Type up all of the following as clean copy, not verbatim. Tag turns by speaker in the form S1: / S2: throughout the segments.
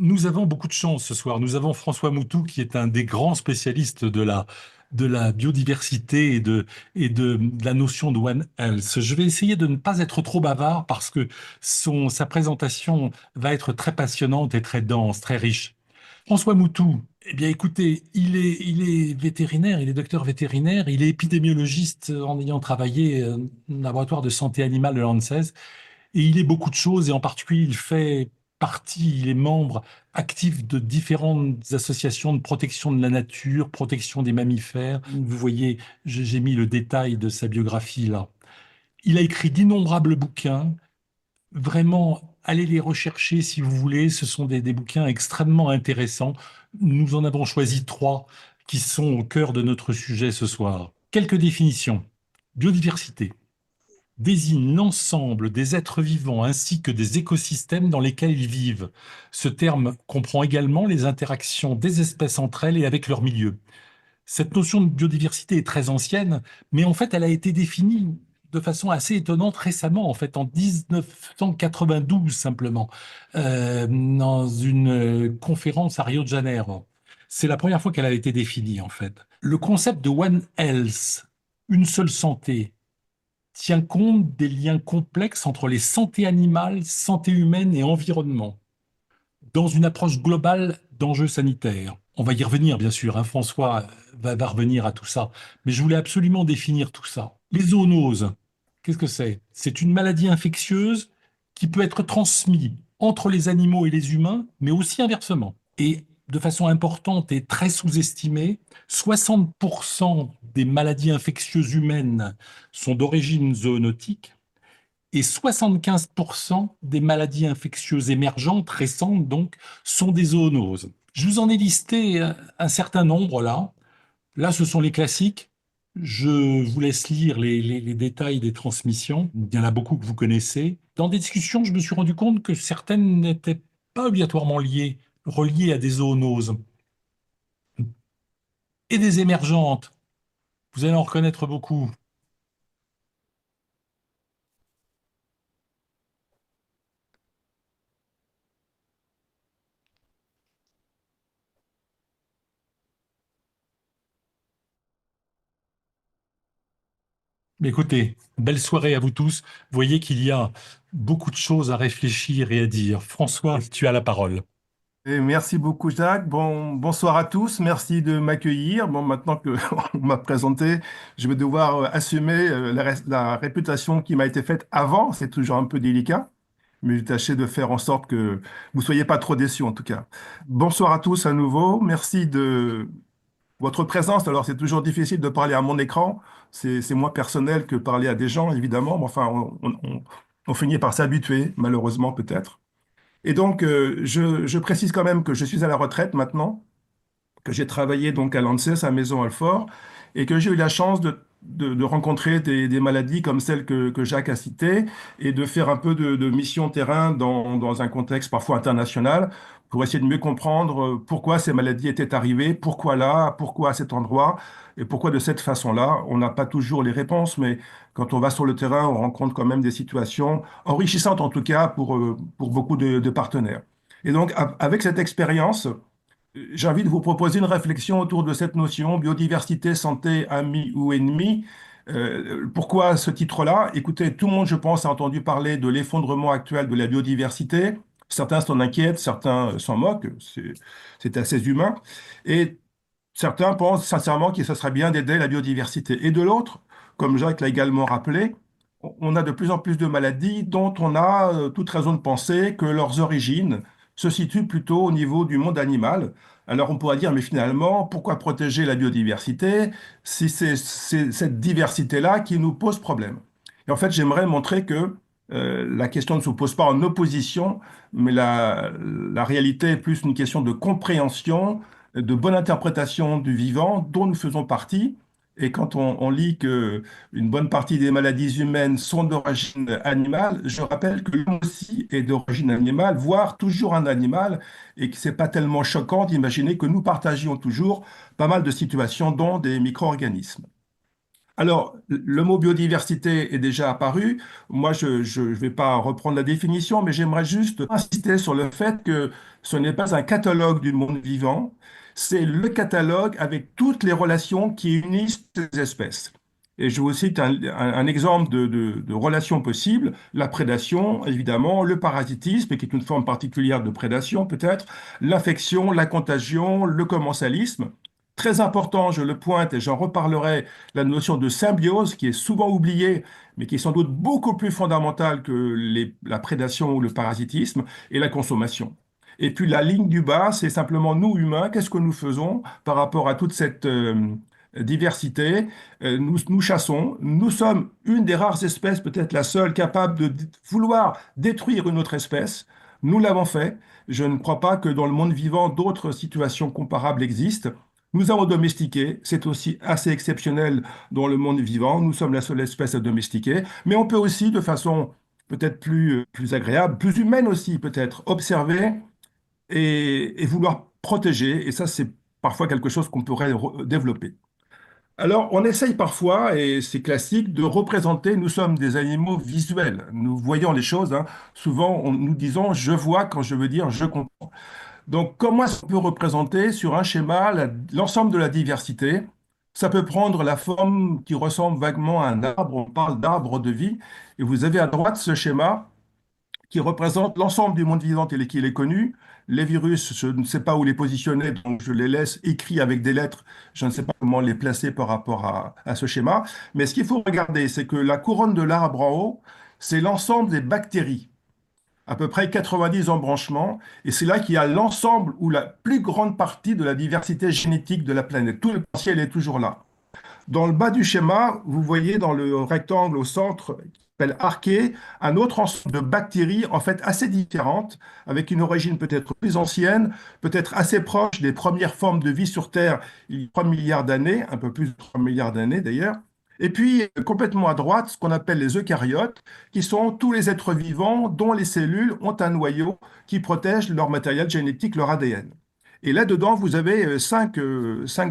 S1: Nous avons beaucoup de chance ce soir. Nous avons François Moutou, qui est un des grands spécialistes de la biodiversité de la notion de One Health. Je vais essayer de ne pas être trop bavard parce que sa présentation va être très passionnante et très dense, très riche. François Moutou, eh bien écoutez, il est vétérinaire, il est docteur vétérinaire, il est épidémiologiste en ayant travaillé au laboratoire de santé animale de l'ANSES. Et il est beaucoup de choses, et en particulier, il fait partie, il est membre actif de différentes associations de protection de la nature, protection des mammifères. Vous voyez, j'ai mis le détail de sa biographie là. Il a écrit d'innombrables bouquins. Vraiment, allez les rechercher si vous voulez. Ce sont des bouquins extrêmement intéressants. Nous en avons choisi trois qui sont au cœur de notre sujet ce soir. Quelques définitions. Biodiversité désigne l'ensemble des êtres vivants ainsi que des écosystèmes dans lesquels ils vivent. Ce terme comprend également les interactions des espèces entre elles et avec leur milieu. Cette notion de biodiversité est très ancienne, mais en fait, elle a été définie de façon assez étonnante récemment, en fait, en 1992 simplement, dans une conférence à Rio de Janeiro. C'est la première fois qu'elle a été définie, en fait. Le concept de One Health, une seule santé, tient compte des liens complexes entre les santé animale, santé humaine et environnement, dans une approche globale d'enjeux sanitaires. On va y revenir, bien sûr, hein, François va revenir à tout ça, mais je voulais absolument définir tout ça. Les zoonoses, qu'est-ce que c'est? C'est une maladie infectieuse qui peut être transmise entre les animaux et les humains, mais aussi inversement. Et de façon importante et très sous-estimée, 60% des maladies infectieuses humaines sont d'origine zoonotique et 75% des maladies infectieuses émergentes, récentes donc, sont des zoonoses. Je vous en ai listé un certain nombre là. Là, ce sont les classiques. Je vous laisse lire les détails des transmissions. Il y en a beaucoup que vous connaissez. Dans des discussions, je me suis rendu compte que certaines n'étaient pas obligatoirement reliées à des zoonoses et des émergentes. Vous allez en reconnaître beaucoup. Mais écoutez, belle soirée à vous tous. Vous voyez qu'il y a beaucoup de choses à réfléchir et à dire. François, tu as la parole.
S2: Et merci beaucoup, Jacques. Bonsoir à tous. Merci de m'accueillir. Bon, maintenant que on m'a présenté, je vais devoir assumer la réputation qui m'a été faite avant. C'est toujours un peu délicat, mais je vais tâcher de faire en sorte que vous soyez pas trop déçus, en tout cas. Bonsoir à tous à nouveau. Merci de votre présence. Alors, c'est toujours difficile de parler à mon écran. C'est moins personnel que parler à des gens, évidemment. Mais enfin, on finit par s'habituer, malheureusement, peut-être. Et donc, je précise quand même que je suis à la retraite maintenant, que j'ai travaillé donc à l'ANSES, à Maison-Alfort, et que j'ai eu la chance de rencontrer des maladies comme celles que Jacques a citées, et de faire un peu de mission terrain dans un contexte parfois international, pour essayer de mieux comprendre pourquoi ces maladies étaient arrivées, pourquoi là, pourquoi à cet endroit, et pourquoi de cette façon-là. On n'a pas toujours les réponses, mais quand on va sur le terrain, on rencontre quand même des situations enrichissantes, en tout cas, pour beaucoup de partenaires. Et donc, avec cette expérience, j'ai envie de vous proposer une réflexion autour de cette notion, biodiversité, santé, ami ou ennemi. Pourquoi ce titre-là? Écoutez, tout le monde, je pense, a entendu parler de l'effondrement actuel de la biodiversité. Certains s'en inquiètent, certains s'en moquent, c'est assez humain. Et certains pensent sincèrement que ce serait bien d'aider la biodiversité. Et de l'autre, comme Jacques l'a également rappelé, on a de plus en plus de maladies dont on a toute raison de penser que leurs origines se situent plutôt au niveau du monde animal. Alors on pourrait dire, mais finalement, pourquoi protéger la biodiversité si c'est cette diversité-là qui nous pose problème? Et en fait, j'aimerais montrer que la question ne se pose pas en opposition, mais la réalité est plus une question de compréhension, de bonne interprétation du vivant dont nous faisons partie. Et quand on lit que une bonne partie des maladies humaines sont d'origine animale, je rappelle que l'homme aussi est d'origine animale, voire toujours un animal, et que c'est pas tellement choquant d'imaginer que nous partagions toujours pas mal de situations, dont des micro-organismes. Alors, le mot biodiversité est déjà apparu. Moi, je ne vais pas reprendre la définition, mais j'aimerais juste insister sur le fait que ce n'est pas un catalogue du monde vivant, c'est le catalogue avec toutes les relations qui unissent les espèces. Et je vous cite un exemple de relations possibles, la prédation, évidemment, le parasitisme, qui est une forme particulière de prédation peut-être, l'infection, la contagion, le commensalisme. Très important, je le pointe et j'en reparlerai, la notion de symbiose qui est souvent oubliée, mais qui est sans doute beaucoup plus fondamentale que la prédation ou le parasitisme et la consommation. Et puis la ligne du bas, c'est simplement nous humains, qu'est-ce que nous faisons par rapport à toute cette diversité? Nous chassons, nous sommes une des rares espèces, peut-être la seule, capable de vouloir détruire une autre espèce. Nous l'avons fait. Je ne crois pas que dans le monde vivant, d'autres situations comparables existent. Nous avons domestiqué, c'est aussi assez exceptionnel dans le monde vivant, nous sommes la seule espèce à domestiquer, mais on peut aussi, de façon peut-être plus agréable, plus humaine aussi peut-être, observer et vouloir protéger, et ça c'est parfois quelque chose qu'on pourrait développer. Alors on essaye parfois, et c'est classique, de représenter, nous sommes des animaux visuels, nous voyons les choses, hein. Souvent nous disons je vois quand je veux dire je comprends. Donc, comment est-ce qu'on peut représenter sur un schéma l'ensemble de la diversité? Ça peut prendre la forme qui ressemble vaguement à un arbre, on parle d'arbre de vie, et vous avez à droite ce schéma qui représente l'ensemble du monde vivant tel qu'il est connu. Les virus, je ne sais pas où les positionner, donc je les laisse écrits avec des lettres. Je ne sais pas comment les placer par rapport à ce schéma. Mais ce qu'il faut regarder, c'est que la couronne de l'arbre en haut, c'est l'ensemble des bactéries, à peu près 90 embranchements, et c'est là qu'il y a l'ensemble ou la plus grande partie de la diversité génétique de la planète. Tout le potentiel est toujours là. Dans le bas du schéma, vous voyez dans le rectangle au centre, qui s'appelle arché, un autre ensemble de bactéries, en fait assez différentes, avec une origine peut-être plus ancienne, peut-être assez proche des premières formes de vie sur Terre il y a 3 milliards d'années, un peu plus de 3 milliards d'années d'ailleurs. Et puis, complètement à droite, ce qu'on appelle les eucaryotes, qui sont tous les êtres vivants dont les cellules ont un noyau qui protège leur matériel génétique, leur ADN. Et là-dedans, vous avez cinq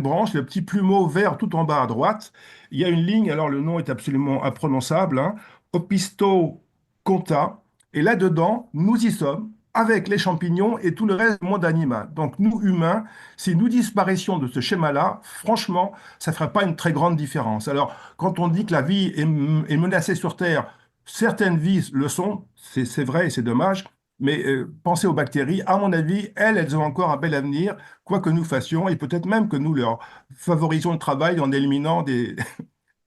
S2: branches, le petit plumeau vert tout en bas à droite. Il y a une ligne, alors le nom est absolument imprononçable, hein, Opisthoconta. Et là-dedans, nous y sommes, avec les champignons et tout le reste du monde animal. Donc nous, humains, si nous disparaissions de ce schéma-là, franchement, ça ne ferait pas une très grande différence. Alors, quand on dit que la vie est menacée sur Terre, certaines vies le sont, c'est vrai et c'est dommage. Mais pensez aux bactéries, à mon avis, elles ont encore un bel avenir, quoi que nous fassions, et peut-être même que nous leur favorisions le travail en éliminant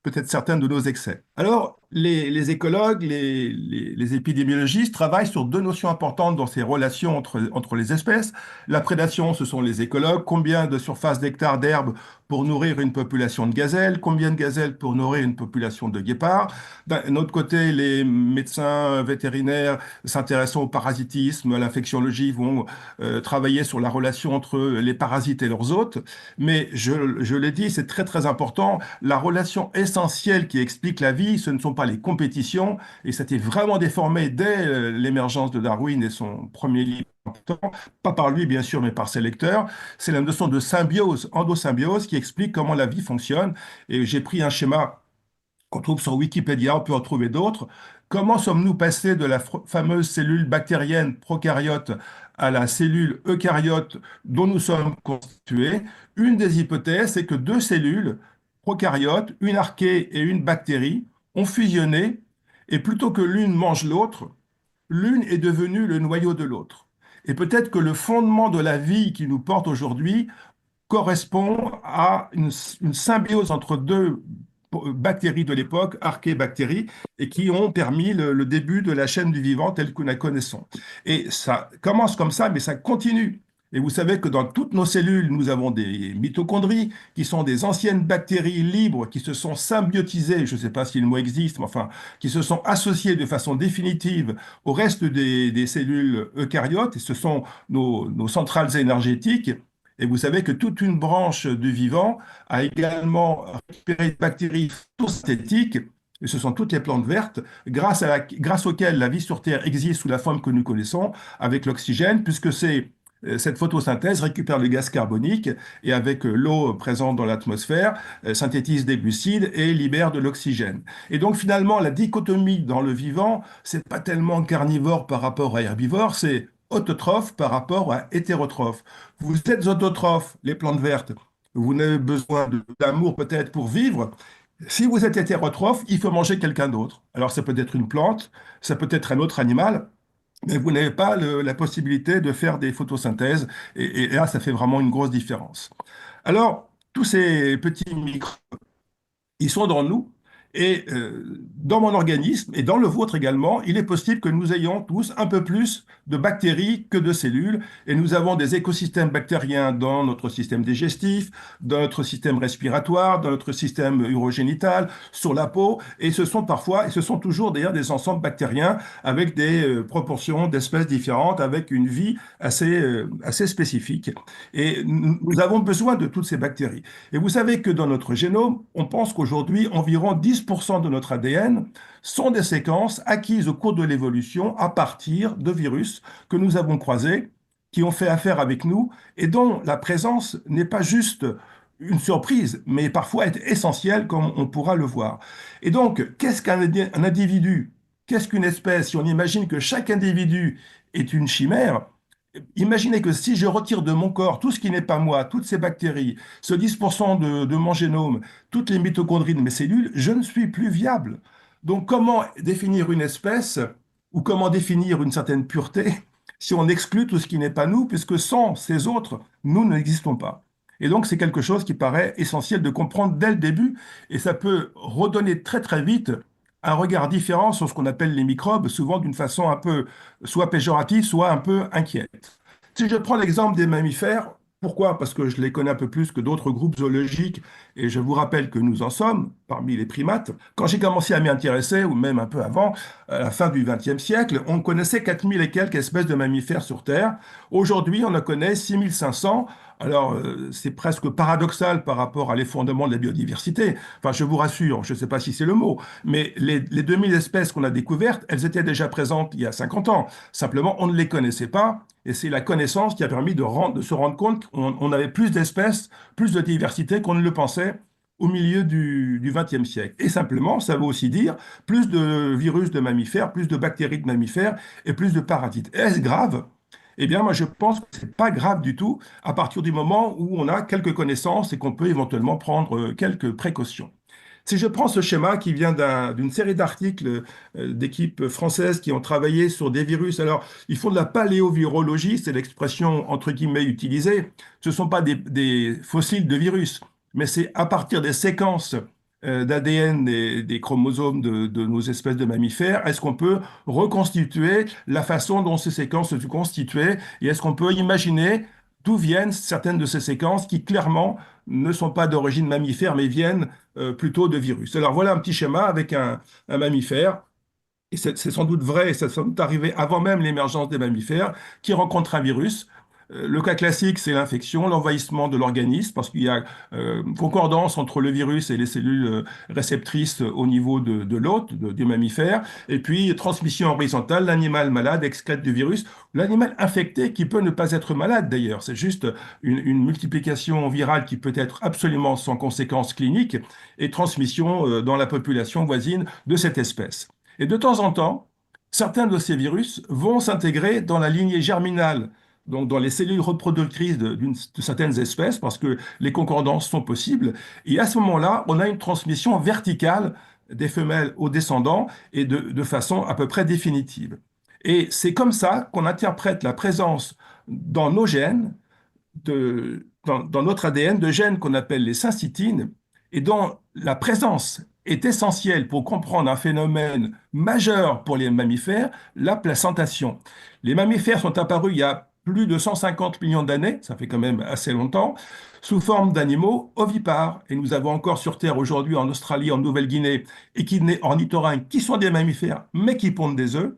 S2: peut-être certains de nos excès. Alors, les écologues, les épidémiologistes travaillent sur deux notions importantes dans ces relations entre les espèces. La prédation, ce sont les écologues. Combien de surfaces d'hectares d'herbe pour nourrir une population de gazelles? Combien de gazelles pour nourrir une population de guépards? D'un autre côté, les médecins vétérinaires s'intéressant au parasitisme, à l'infectiologie, vont travailler sur la relation entre les parasites et leurs hôtes. Mais je l'ai dit, c'est très très important. La relation essentielle qui explique la vie, ce ne sont pas les compétitions, et ça a été vraiment déformé dès l'émergence de Darwin et son premier livre, pas par lui bien sûr, mais par ses lecteurs. C'est la notion de symbiose, endosymbiose, qui explique comment la vie fonctionne. Et j'ai pris un schéma qu'on trouve sur Wikipédia, on peut en trouver d'autres. Comment sommes-nous passés de la fameuse cellule bactérienne prokaryote à la cellule eucaryote dont nous sommes constitués? Une des hypothèses, c'est que deux cellules prokaryotes, une archée et une bactérie, ont fusionné et plutôt que l'une mange l'autre, l'une est devenue le noyau de l'autre. Et peut-être que le fondement de la vie qui nous porte aujourd'hui correspond à une symbiose entre deux bactéries de l'époque, archébactéries, et qui ont permis le début de la chaîne du vivant telle que nous la connaissons. Et ça commence comme ça, mais ça continue. Et vous savez que dans toutes nos cellules, nous avons des mitochondries, qui sont des anciennes bactéries libres qui se sont symbiotisées, je ne sais pas si le mot existe, mais enfin, qui se sont associées de façon définitive au reste des cellules eucaryotes, et ce sont nos centrales énergétiques. Et vous savez que toute une branche du vivant a également récupéré des bactéries photosynthétiques, et ce sont toutes les plantes vertes, grâce auxquelles la vie sur Terre existe sous la forme que nous connaissons, avec l'oxygène, puisque c'est Cette photosynthèse récupère le gaz carbonique et avec l'eau présente dans l'atmosphère, synthétise des glucides et libère de l'oxygène. Et donc finalement, la dichotomie dans le vivant, c'est pas tellement carnivore par rapport à herbivore, c'est autotrophe par rapport à hétérotrophe. Vous êtes autotrophe, les plantes vertes, vous n'avez besoin d'amour peut-être pour vivre. Si vous êtes hétérotrophe, il faut manger quelqu'un d'autre. Alors ça peut être une plante, ça peut être un autre animal, mais vous n'avez pas la possibilité de faire des photosynthèses. Et là, ça fait vraiment une grosse différence. Alors, tous ces petits microbes, ils sont dans nous et dans mon organisme et dans le vôtre également, il est possible que nous ayons tous un peu plus de bactéries que de cellules et nous avons des écosystèmes bactériens dans notre système digestif, dans notre système respiratoire, dans notre système urogénital, sur la peau et ce sont parfois, et ce sont toujours d'ailleurs des ensembles bactériens avec des proportions d'espèces différentes, avec une vie assez spécifique. Et nous avons besoin de toutes ces bactéries. Et vous savez que dans notre génome, on pense qu'aujourd'hui, environ 10% de notre ADN sont des séquences acquises au cours de l'évolution à partir de virus que nous avons croisés, qui ont fait affaire avec nous et dont la présence n'est pas juste une surprise, mais parfois est essentielle, comme on pourra le voir. Et donc, qu'est-ce qu'un individu? Qu'est-ce qu'une espèce? Si on imagine que chaque individu est une chimère, imaginez que si je retire de mon corps tout ce qui n'est pas moi, toutes ces bactéries, ce 10% de mon génome, toutes les mitochondries de mes cellules, je ne suis plus viable. Donc comment définir une espèce ou comment définir une certaine pureté si on exclut tout ce qui n'est pas nous, puisque sans ces autres, nous n'existons pas. Et donc c'est quelque chose qui paraît essentiel de comprendre dès le début, et ça peut redonner très très vite un regard différent sur ce qu'on appelle les microbes, souvent d'une façon un peu soit péjorative, soit un peu inquiète. Si je prends l'exemple des mammifères, pourquoi? Parce que je les connais un peu plus que d'autres groupes zoologiques, et je vous rappelle que nous en sommes parmi les primates. Quand j'ai commencé à m'y intéresser, ou même un peu avant, à la fin du XXe siècle, on connaissait 4000 et quelques espèces de mammifères sur Terre. Aujourd'hui, on en connaît 6500. Alors, c'est presque paradoxal par rapport à l'effondrement de la biodiversité. Enfin, je vous rassure, je ne sais pas si c'est le mot, mais les 2000 espèces qu'on a découvertes, elles étaient déjà présentes il y a 50 ans. Simplement, on ne les connaissait pas. Et c'est la connaissance qui a permis de se rendre compte qu'on avait plus d'espèces, plus de diversité qu'on ne le pensait au milieu du XXe siècle. Et simplement, ça veut aussi dire plus de virus de mammifères, plus de bactéries de mammifères et plus de parasites. Est-ce grave? Eh bien, moi, je pense que ce n'est pas grave du tout à partir du moment où on a quelques connaissances et qu'on peut éventuellement prendre quelques précautions. Si je prends ce schéma qui vient d'une série d'articles d'équipes françaises qui ont travaillé sur des virus, alors ils font de la paléovirologie, c'est l'expression entre guillemets utilisée. Ce ne sont pas des fossiles de virus, mais c'est à partir des séquences d'ADN des chromosomes de nos espèces de mammifères, est-ce qu'on peut reconstituer la façon dont ces séquences se sont constituées et est-ce qu'on peut imaginer d'où viennent certaines de ces séquences qui clairement ne sont pas d'origine mammifère mais viennent plutôt de virus. Alors voilà un petit schéma avec un mammifère. Et c'est sans doute vrai, et ça s'est arrivé avant même l'émergence des mammifères, qui rencontrent un virus. Le cas classique, c'est l'infection, l'envahissement de l'organisme, parce qu'il y a concordance entre le virus et les cellules réceptrices au niveau de l'hôte, du mammifère, et puis transmission horizontale, l'animal malade excrète du virus, l'animal infecté qui peut ne pas être malade d'ailleurs, c'est juste une multiplication virale qui peut être absolument sans conséquences cliniques, et transmission dans la population voisine de cette espèce. Et de temps en temps, certains de ces virus vont s'intégrer dans la lignée germinale, donc dans les cellules reproductrices de certaines espèces, parce que les concordances sont possibles. Et à ce moment-là, on a une transmission verticale des femelles aux descendants et de façon à peu près définitive. Et c'est comme ça qu'on interprète la présence dans nos gènes dans notre ADN de gènes qu'on appelle les syncytines et dont la présence est essentielle pour comprendre un phénomène majeur pour les mammifères, la placentation. Les mammifères sont apparus il y a plus de 150 millions d'années, ça fait quand même assez longtemps, sous forme d'animaux ovipares. Et nous avons encore sur Terre aujourd'hui, en Australie, en Nouvelle-Guinée, équidnés ornithorynques qui sont des mammifères, mais qui pondent des œufs.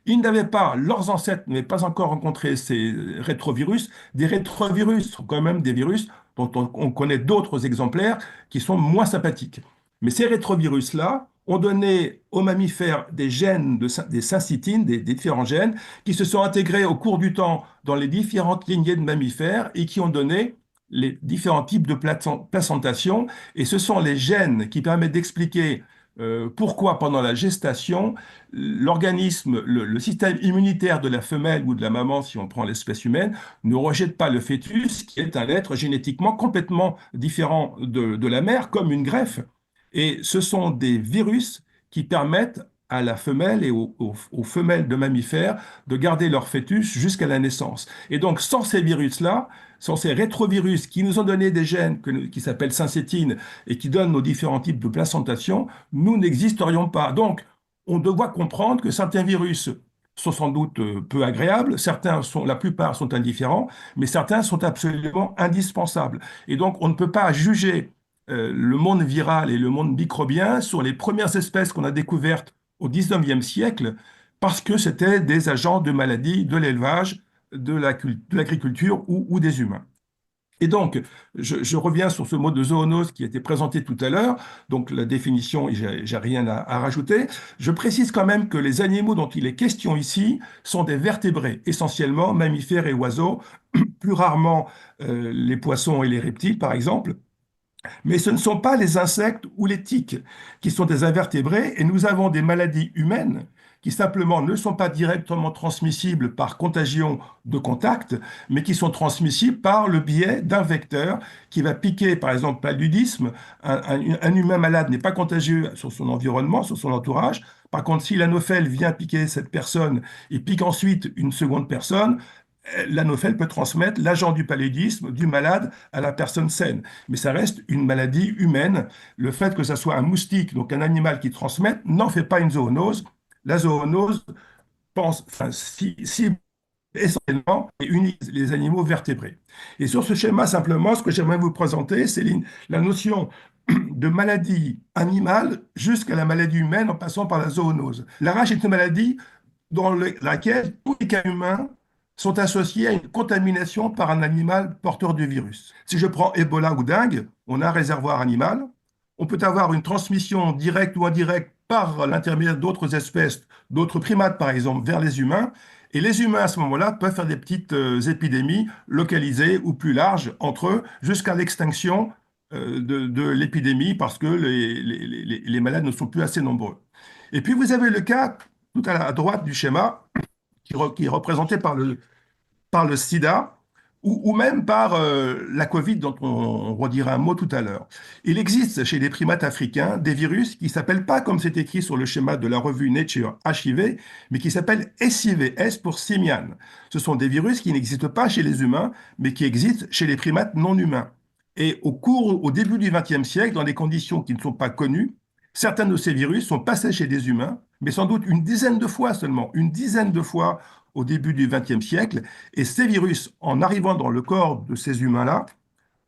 S2: Ils n'avaient pas, leurs ancêtres n'avaient pas encore rencontré ces rétrovirus. Des rétrovirus sont quand même des virus dont on connaît d'autres exemplaires qui sont moins sympathiques. Mais ces rétrovirus-là ont donné aux mammifères des gènes, des syncytines, des différents gènes, qui se sont intégrés au cours du temps dans les différentes lignées de mammifères et qui ont donné les différents types de placentation. Et ce sont les gènes qui permettent d'expliquer pourquoi pendant la gestation, l'organisme, le système immunitaire de la femelle ou de la maman, si on prend l'espèce humaine, ne rejette pas le fœtus, qui est un être génétiquement complètement différent de la mère, comme une greffe. Et ce sont des virus qui permettent à la femelle et aux femelles de mammifères de garder leur fœtus jusqu'à la naissance. Et donc, sans ces virus-là, sans ces rétrovirus qui nous ont donné des gènes qui s'appellent syncytines et qui donnent nos différents types de placentation, nous n'existerions pas. Donc, on doit comprendre que certains virus sont sans doute peu agréables, la plupart sont indifférents, mais certains sont absolument indispensables. Et donc, on ne peut pas juger le monde viral et le monde microbien sur les premières espèces qu'on a découvertes au 19e siècle parce que c'était des agents de maladie, de l'élevage, de l'agriculture ou des humains. Et donc, je reviens sur ce mot de zoonose qui a été présenté tout à l'heure. Donc, la définition, j'ai rien à rajouter. Je précise quand même que les animaux dont il est question ici sont des vertébrés, essentiellement mammifères et oiseaux, plus rarement les poissons et les reptiles, par exemple. Mais ce ne sont pas les insectes ou les tiques qui sont des invertébrés et nous avons des maladies humaines qui simplement ne sont pas directement transmissibles par contagion de contact, mais qui sont transmissibles par le biais d'un vecteur qui va piquer, par exemple, paludisme. Un humain malade n'est pas contagieux sur son environnement, sur son entourage. Par contre, si l'anophèle vient piquer cette personne et pique ensuite une seconde personne, l'anophèle peut transmettre l'agent du paludisme du malade à la personne saine. Mais ça reste une maladie humaine. Le fait que ça soit un moustique, donc un animal qui transmette, n'en fait pas une zoonose. La zoonose enfin, si essentiellement et unise les animaux vertébrés. Et sur ce schéma, simplement, ce que j'aimerais vous présenter, c'est la notion de maladie animale jusqu'à la maladie humaine en passant par la zoonose. La rage est une maladie dans laquelle tous les cas humains sont associés à une contamination par un animal porteur du virus. Si je prends Ebola ou dengue, on a un réservoir animal. On peut avoir une transmission directe ou indirecte par l'intermédiaire d'autres espèces, d'autres primates par exemple, vers les humains. Et les humains à ce moment-là peuvent faire des petites épidémies localisées ou plus larges entre eux jusqu'à l'extinction de l'épidémie parce que les malades ne sont plus assez nombreux. Et puis vous avez le cas tout à droite du schéma qui est représenté par le sida ou même par la Covid dont on redira un mot tout à l'heure. Il existe chez les primates africains des virus qui ne s'appellent pas comme c'est écrit sur le schéma de la revue Nature HIV, mais qui s'appellent SIV, S pour simian. Ce sont des virus qui n'existent pas chez les humains, mais qui existent chez les primates non humains. Et au début du XXe siècle, dans des conditions qui ne sont pas connues, certains de ces virus sont passés chez des humains, mais sans doute une dizaine de fois seulement, une dizaine de fois au début du XXe siècle. Et ces virus, en arrivant dans le corps de ces humains-là,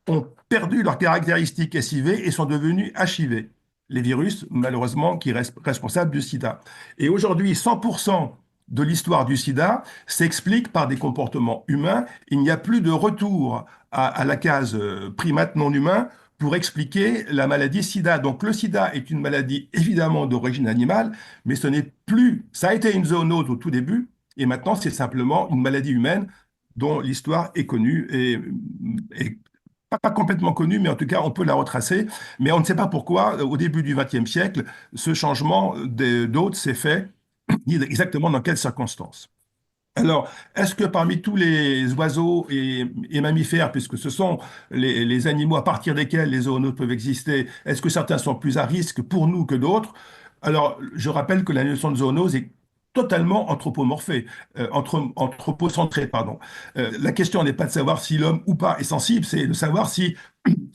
S2: ont perdu leurs caractéristiques SIV et sont devenus HIV. Les virus, malheureusement, qui restent responsables du sida. Et aujourd'hui, 100% de l'histoire du sida s'explique par des comportements humains. Il n'y a plus de retour à la case primate non humain pour expliquer la maladie sida. Donc le sida est une maladie évidemment d'origine animale, mais ce n'est plus, ça a été une zoonose au tout début, et maintenant c'est simplement une maladie humaine dont l'histoire est connue et pas complètement connue, mais en tout cas on peut la retracer. Mais on ne sait pas pourquoi, au début du XXe siècle, ce changement d'hôte s'est fait, exactement dans quelles circonstances. Alors, est-ce que parmi tous les oiseaux et mammifères, puisque ce sont les animaux à partir desquels les zoonoses peuvent exister, est-ce que certains sont plus à risque pour nous que d'autres? Alors, je rappelle que la notion de zoonose est totalement anthropomorphée, anthropocentrée, pardon. La question n'est pas de savoir si l'homme ou pas est sensible, c'est de savoir si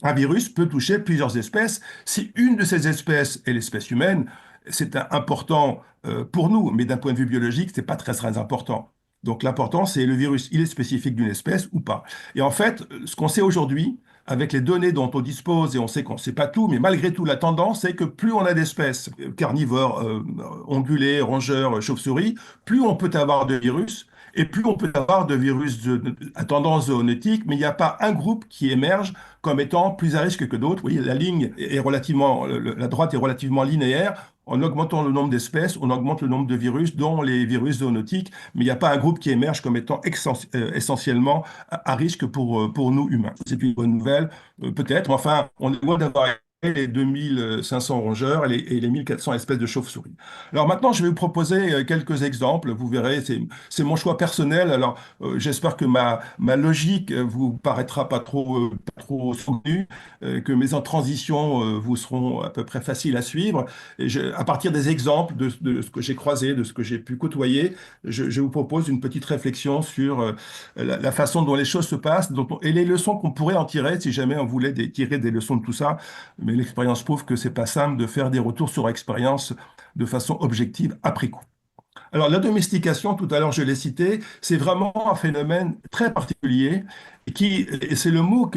S2: un virus peut toucher plusieurs espèces. Si une de ces espèces est l'espèce humaine, c'est important pour nous, mais d'un point de vue biologique, c'est pas très très important. Donc l'important, c'est le virus, il est spécifique d'une espèce ou pas. Et en fait, ce qu'on sait aujourd'hui, avec les données dont on dispose, et on sait qu'on ne sait pas tout, mais malgré tout, la tendance, c'est que plus on a d'espèces carnivores, ongulés, rongeurs, chauves-souris, plus on peut avoir de virus, et plus on peut avoir de virus à tendance zoonotique, mais il n'y a pas un groupe qui émerge comme étant plus à risque que d'autres. Vous voyez, la ligne est relativement, la droite est relativement linéaire. En augmentant le nombre d'espèces, on augmente le nombre de virus, dont les virus zoonotiques, mais il n'y a pas un groupe qui émerge comme étant essentiellement à risque pour nous humains. C'est une bonne nouvelle, peut-être, mais enfin, on est loin d'avoir les 2500 rongeurs et les 1400 espèces de chauves-souris. Alors maintenant, je vais vous proposer quelques exemples. Vous verrez, c'est mon choix personnel. Alors, j'espère que ma logique vous paraîtra pas trop soutenue, que mes en transition vous seront à peu près faciles à suivre. Et à partir des exemples de ce que j'ai croisé, de ce que j'ai pu côtoyer, je vous propose une petite réflexion sur la façon dont les choses se passent et les leçons qu'on pourrait en tirer si jamais on voulait tirer des leçons de tout ça. Mais l'expérience prouve que c'est pas simple de faire des retours sur expérience de façon objective après coup. Alors, la domestication, tout à l'heure je l'ai cité, c'est vraiment un phénomène très particulier et c'est le mot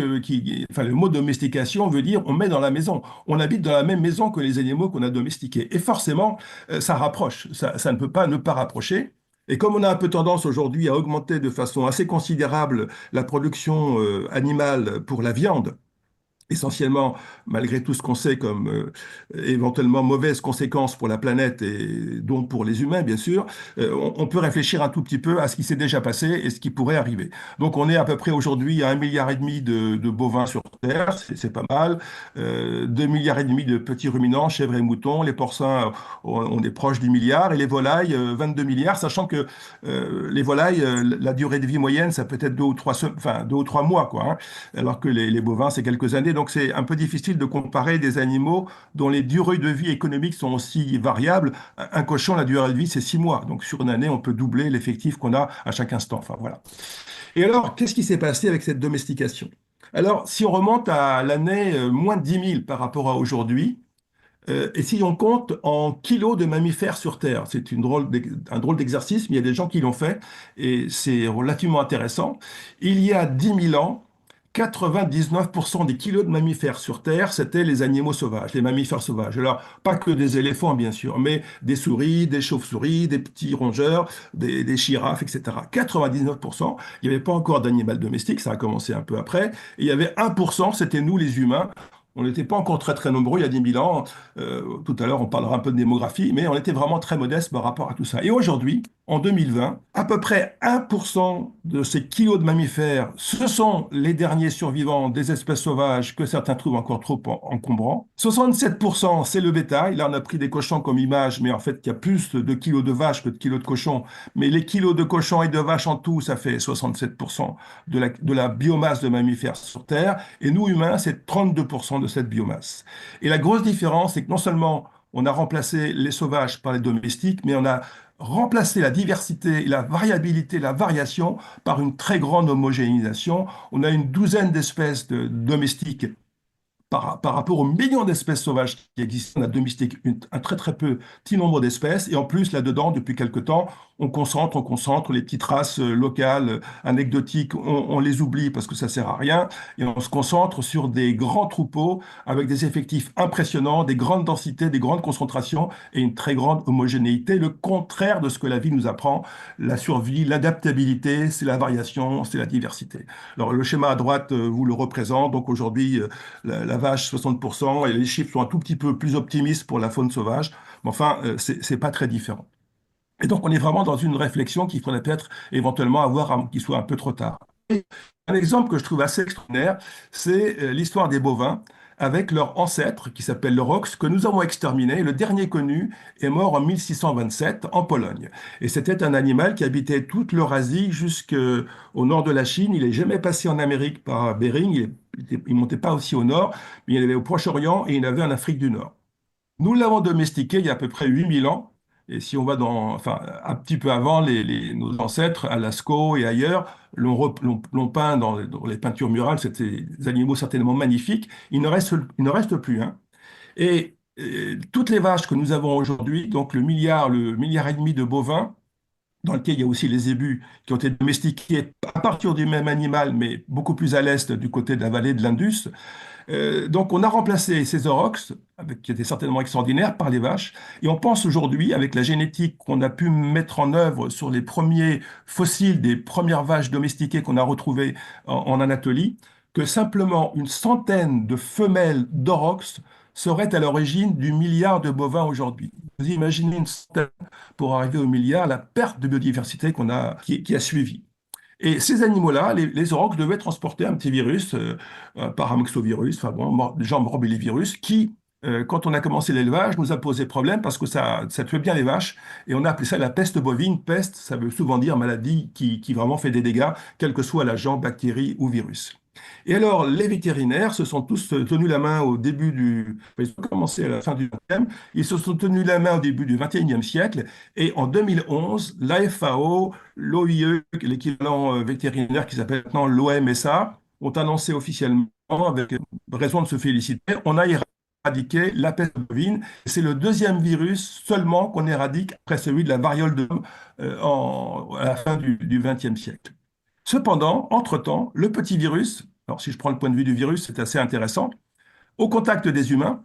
S2: enfin, le mot domestication veut dire on met dans la maison. On habite dans la même maison que les animaux qu'on a domestiqués. Et forcément, ça rapproche. Ça ne peut pas ne pas rapprocher. Et comme on a un peu tendance aujourd'hui à augmenter de façon assez considérable la production animale pour la viande, essentiellement, malgré tout ce qu'on sait comme éventuellement mauvaises conséquences pour la planète et donc pour les humains, bien sûr, on peut réfléchir un tout petit peu à ce qui s'est déjà passé et ce qui pourrait arriver. Donc, on est à peu près aujourd'hui à 1,5 milliard de bovins sur Terre, c'est pas mal. 2,5 milliards de petits ruminants, chèvres et moutons. Les porcins, on est proche du milliard. Et les volailles, 22 milliards, sachant que les volailles, la durée de vie moyenne, ça peut être 2 ou 3 mois, quoi, hein, alors que les bovins, c'est quelques années. Donc c'est un peu difficile de comparer des animaux dont les durées de vie économiques sont aussi variables. Un cochon, la durée de vie, c'est 6 mois. Donc sur une année, on peut doubler l'effectif qu'on a à chaque instant. Enfin voilà. Et alors, qu'est-ce qui s'est passé avec cette domestication? Alors, si on remonte à l'année moins de 10 000 par rapport à aujourd'hui, et si on compte en kilos de mammifères sur Terre, c'est un drôle d'exercice, mais il y a des gens qui l'ont fait et c'est relativement intéressant. Il y a 10 000 ans, 99% des kilos de mammifères sur Terre, c'était les animaux sauvages, les mammifères sauvages. Alors, pas que des éléphants, bien sûr, mais des souris, des chauves-souris, des petits rongeurs, des girafes, etc. 99%, il n'y avait pas encore d'animal domestique, ça a commencé un peu après. Et il y avait 1%, c'était nous les humains. On n'était pas encore très très nombreux il y a 10 000 ans. Tout à l'heure, on parlera un peu de démographie, mais on était vraiment très modeste par rapport à tout ça. Et aujourd'hui, en 2020, à peu près 1% de ces kilos de mammifères, ce sont les derniers survivants des espèces sauvages que certains trouvent encore trop encombrants. 67%, c'est le bétail. Là, on a pris des cochons comme image, mais en fait, il y a plus de kilos de vaches que de kilos de cochons. Mais les kilos de cochons et de vaches en tout, ça fait 67% de la biomasse de mammifères sur Terre. Et nous, humains, c'est 32% de cette biomasse. Et la grosse différence, c'est que non seulement on a remplacé les sauvages par les domestiques, mais on a remplacé la diversité, la variabilité, la variation par une très grande homogénéisation. On a une douzaine d'espèces domestiques par rapport aux millions d'espèces sauvages qui existent. On a domestiqué un très très petit nombre d'espèces et en plus là-dedans, depuis quelque temps, on concentre les petites races locales, anecdotiques, on les oublie parce que ça sert à rien et on se concentre sur des grands troupeaux avec des effectifs impressionnants, des grandes densités, des grandes concentrations et une très grande homogénéité, le contraire de ce que la vie nous apprend. La survie, l'adaptabilité, c'est la variation, c'est la diversité. Alors le schéma à droite vous le représente, donc aujourd'hui la vache 60%, et les chiffres sont un tout petit peu plus optimistes pour la faune sauvage, mais enfin, c'est pas très différent. Et donc, on est vraiment dans une réflexion qu'il faudrait peut-être éventuellement avoir, qui soit un peu trop tard. Et un exemple que je trouve assez extraordinaire, c'est l'histoire des bovins avec leur ancêtre qui s'appelle le Rox, que nous avons exterminé. Le dernier connu est mort en 1627 en Pologne. Et c'était un animal qui habitait toute l'Eurasie jusqu'au nord de la Chine. Il n'est jamais passé en Amérique par Bering. Il montait pas aussi au nord, mais il allait au Proche-Orient et il avait en Afrique du Nord. Nous l'avons domestiqué il y a à peu près 8000 ans. Et si on va enfin, un petit peu avant, nos ancêtres, à Lascaux et ailleurs, l'ont peint dans les peintures murales. C'était des animaux certainement magnifiques. Il ne reste plus, hein. Et toutes les vaches que nous avons aujourd'hui, donc le milliard et demi de bovins, dans lequel il y a aussi les zébus qui ont été domestiqués à partir du même animal, mais beaucoup plus à l'est du côté de la vallée de l'Indus. Donc, on a remplacé ces aurochs, qui étaient certainement extraordinaires, par les vaches. Et on pense aujourd'hui, avec la génétique qu'on a pu mettre en œuvre sur les premiers fossiles des premières vaches domestiquées qu'on a retrouvées en Anatolie, que simplement une centaine de femelles d'aurochs serait à l'origine du milliard de bovins aujourd'hui. Vous imaginez une centaine pour arriver au milliard, la perte de biodiversité qui a suivi. Et ces animaux-là, les aurochs, devaient transporter un petit virus, un paramoxovirus, enfin bon, genre morbillivirus, qui, quand on a commencé l'élevage, nous a posé problème parce que ça tuait bien les vaches. Et on a appelé ça la peste bovine. Peste, ça veut souvent dire maladie qui vraiment fait des dégâts, quel que soit l'agent, bactérie ou virus. Et alors, les vétérinaires se sont tous tenus la main au début du... Ils ont commencé à la fin du 20e, ils se sont tenus la main au début du 21e siècle, et en 2011, l'AFAO, l'OIE, l'équivalent vétérinaire qui s'appelle maintenant l'OMSA, ont annoncé officiellement, avec raison de se féliciter, on a éradiqué la peste bovine. C'est le deuxième virus seulement qu'on éradique après celui de la variole de l'homme à la fin du 20e siècle. Cependant, entre-temps, le petit virus, alors si je prends le point de vue du virus, c'est assez intéressant, au contact des humains,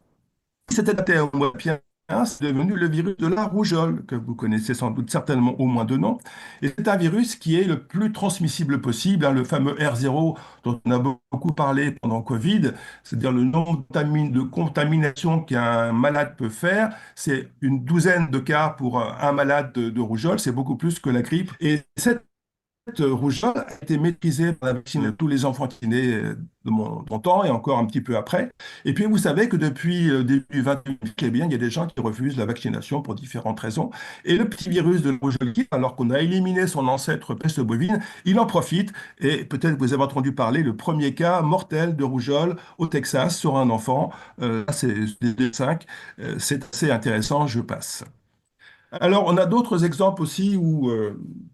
S2: il s'est adapté à Homo sapiens, c'est devenu le virus de la rougeole, que vous connaissez sans doute certainement au moins de nom. Et c'est un virus qui est le plus transmissible possible, hein, le fameux R0 dont on a beaucoup parlé pendant Covid, c'est-à-dire le nombre de contaminations qu'un malade peut faire. C'est une douzaine de cas pour un malade de rougeole, c'est beaucoup plus que la grippe. Et cette rougeole a été maîtrisée par la vaccine de tous les enfants qui naissent de mon temps et encore un petit peu après. Et puis, vous savez que depuis le début du 21e siècle, eh bien, il y a des gens qui refusent la vaccination pour différentes raisons. Et le petit virus de la rougeole, alors qu'on a éliminé son ancêtre peste bovine, il en profite. Et peut-être vous avez entendu parler le premier cas mortel de rougeole au Texas sur un enfant. C'est des 5. C'est assez intéressant, je passe. Alors, on a d'autres exemples aussi où,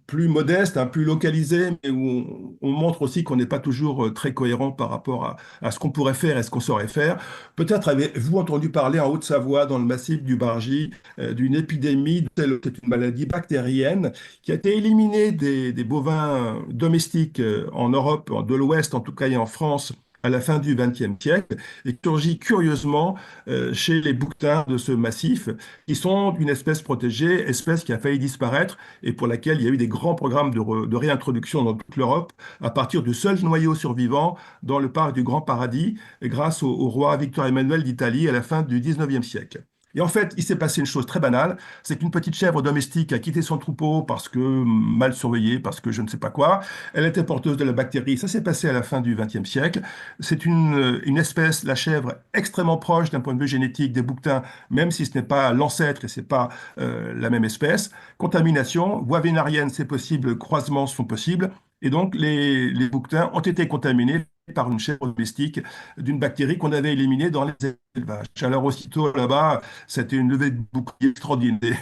S2: plus modestes, hein, plus localisés, mais où on montre aussi qu'on n'est pas toujours très cohérent par rapport à ce qu'on pourrait faire et ce qu'on saurait faire. Peut-être avez-vous entendu parler en Haute-Savoie, dans le massif du Bargy, d'une épidémie, c'est une maladie bactérienne, qui a été éliminée des bovins domestiques en Europe, de l'Ouest en tout cas, et en France, à la fin du XXe siècle, et qui surgit curieusement chez les bouquetins de ce massif, qui sont une espèce protégée, espèce qui a failli disparaître et pour laquelle il y a eu des grands programmes de réintroduction dans toute l'Europe à partir du seul noyau survivant dans le parc du Grand Paradis, grâce au roi Victor Emmanuel d'Italie à la fin du XIXe siècle. Et en fait, il s'est passé une chose très banale, c'est qu'une petite chèvre domestique a quitté son troupeau parce que mal surveillée, parce que je ne sais pas quoi. Elle était porteuse de la bactérie. Ça s'est passé à la fin du XXe siècle. C'est une espèce, la chèvre, extrêmement proche d'un point de vue génétique des bouquetins, même si ce n'est pas l'ancêtre et c'est pas la même espèce. Contamination, voie vénarienne, c'est possible, croisements sont possibles. Et donc, les bouquetins ont été contaminés par une chèvre domestique d'une bactérie qu'on avait éliminée dans les élevages. Alors, aussitôt là-bas, c'était une levée de bouclier extraordinaire.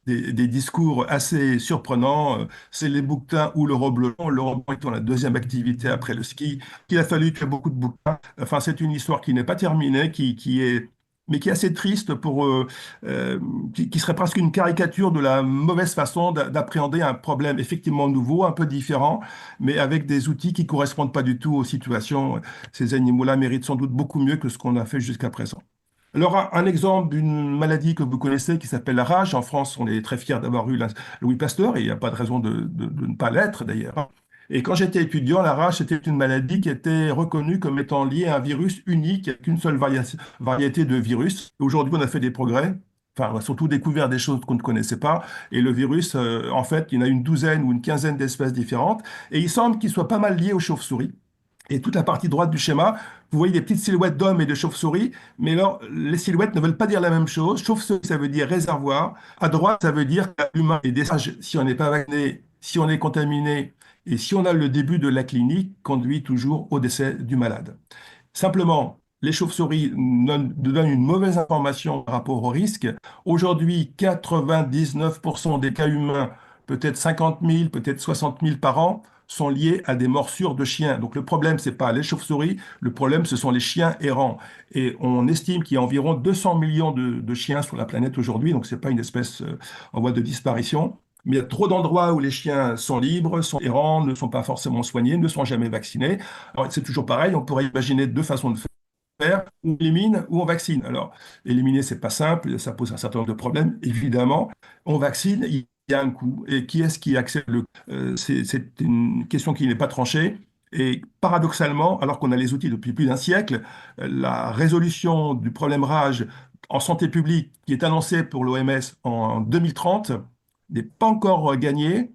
S2: Des discours assez surprenants. C'est les bouquetins ou le reblochon. Le reblochon étant la deuxième activité après le ski, qu'il a fallu tuer beaucoup de bouquetins. Enfin, c'est une histoire qui n'est pas terminée, mais qui est assez triste qui serait presque une caricature de la mauvaise façon d'appréhender un problème effectivement nouveau, un peu différent, mais avec des outils qui correspondent pas du tout aux situations. Ces animaux-là méritent sans doute beaucoup mieux que ce qu'on a fait jusqu'à présent. Alors, un exemple d'une maladie que vous connaissez qui s'appelle la rage. En France, on est très fiers d'avoir eu Louis Pasteur et il n'y a pas de raison de ne pas l'être d'ailleurs. Et quand j'étais étudiant, la rage, c'était une maladie qui était reconnue comme étant liée à un virus unique, avec une seule variété de virus. Aujourd'hui, on a fait des progrès. Enfin, on a surtout découvert des choses qu'on ne connaissait pas. Et le virus, en fait, il y en a une douzaine ou une quinzaine d'espèces différentes. Et il semble qu'il soit pas mal lié aux chauves-souris. Et toute la partie droite du schéma, vous voyez des petites silhouettes d'hommes et de chauves-souris, mais alors les silhouettes ne veulent pas dire la même chose. Chauve-souris, ça veut dire réservoir. À droite, ça veut dire qu'humain et des sages, si on n'est pas vacciné, si on est contaminé et si on a le début de la clinique, conduit toujours au décès du malade. Simplement, les chauves-souris nous donnent une mauvaise information par rapport au risque. Aujourd'hui, 99% des cas humains, peut-être 50 000, peut-être 60 000 par an, sont liés à des morsures de chiens. Donc le problème, c'est pas les chauves-souris, le problème, ce sont les chiens errants. Et on estime qu'il y a environ 200 millions de chiens sur la planète aujourd'hui, donc c'est pas une espèce en voie de disparition. Mais il y a trop d'endroits où les chiens sont libres, sont errants, ne sont pas forcément soignés, ne sont jamais vaccinés. Alors c'est toujours pareil, on pourrait imaginer deux façons de faire, on élimine ou on vaccine. Alors, éliminer, c'est pas simple, ça pose un certain nombre de problèmes, évidemment. On vaccine, il y a un coût. Et qui est-ce qui accepte le... c'est une question qui n'est pas tranchée. Et paradoxalement, alors qu'on a les outils depuis plus d'un siècle, la résolution du problème rage en santé publique qui est annoncée pour l'OMS en 2030 n'est pas encore gagnée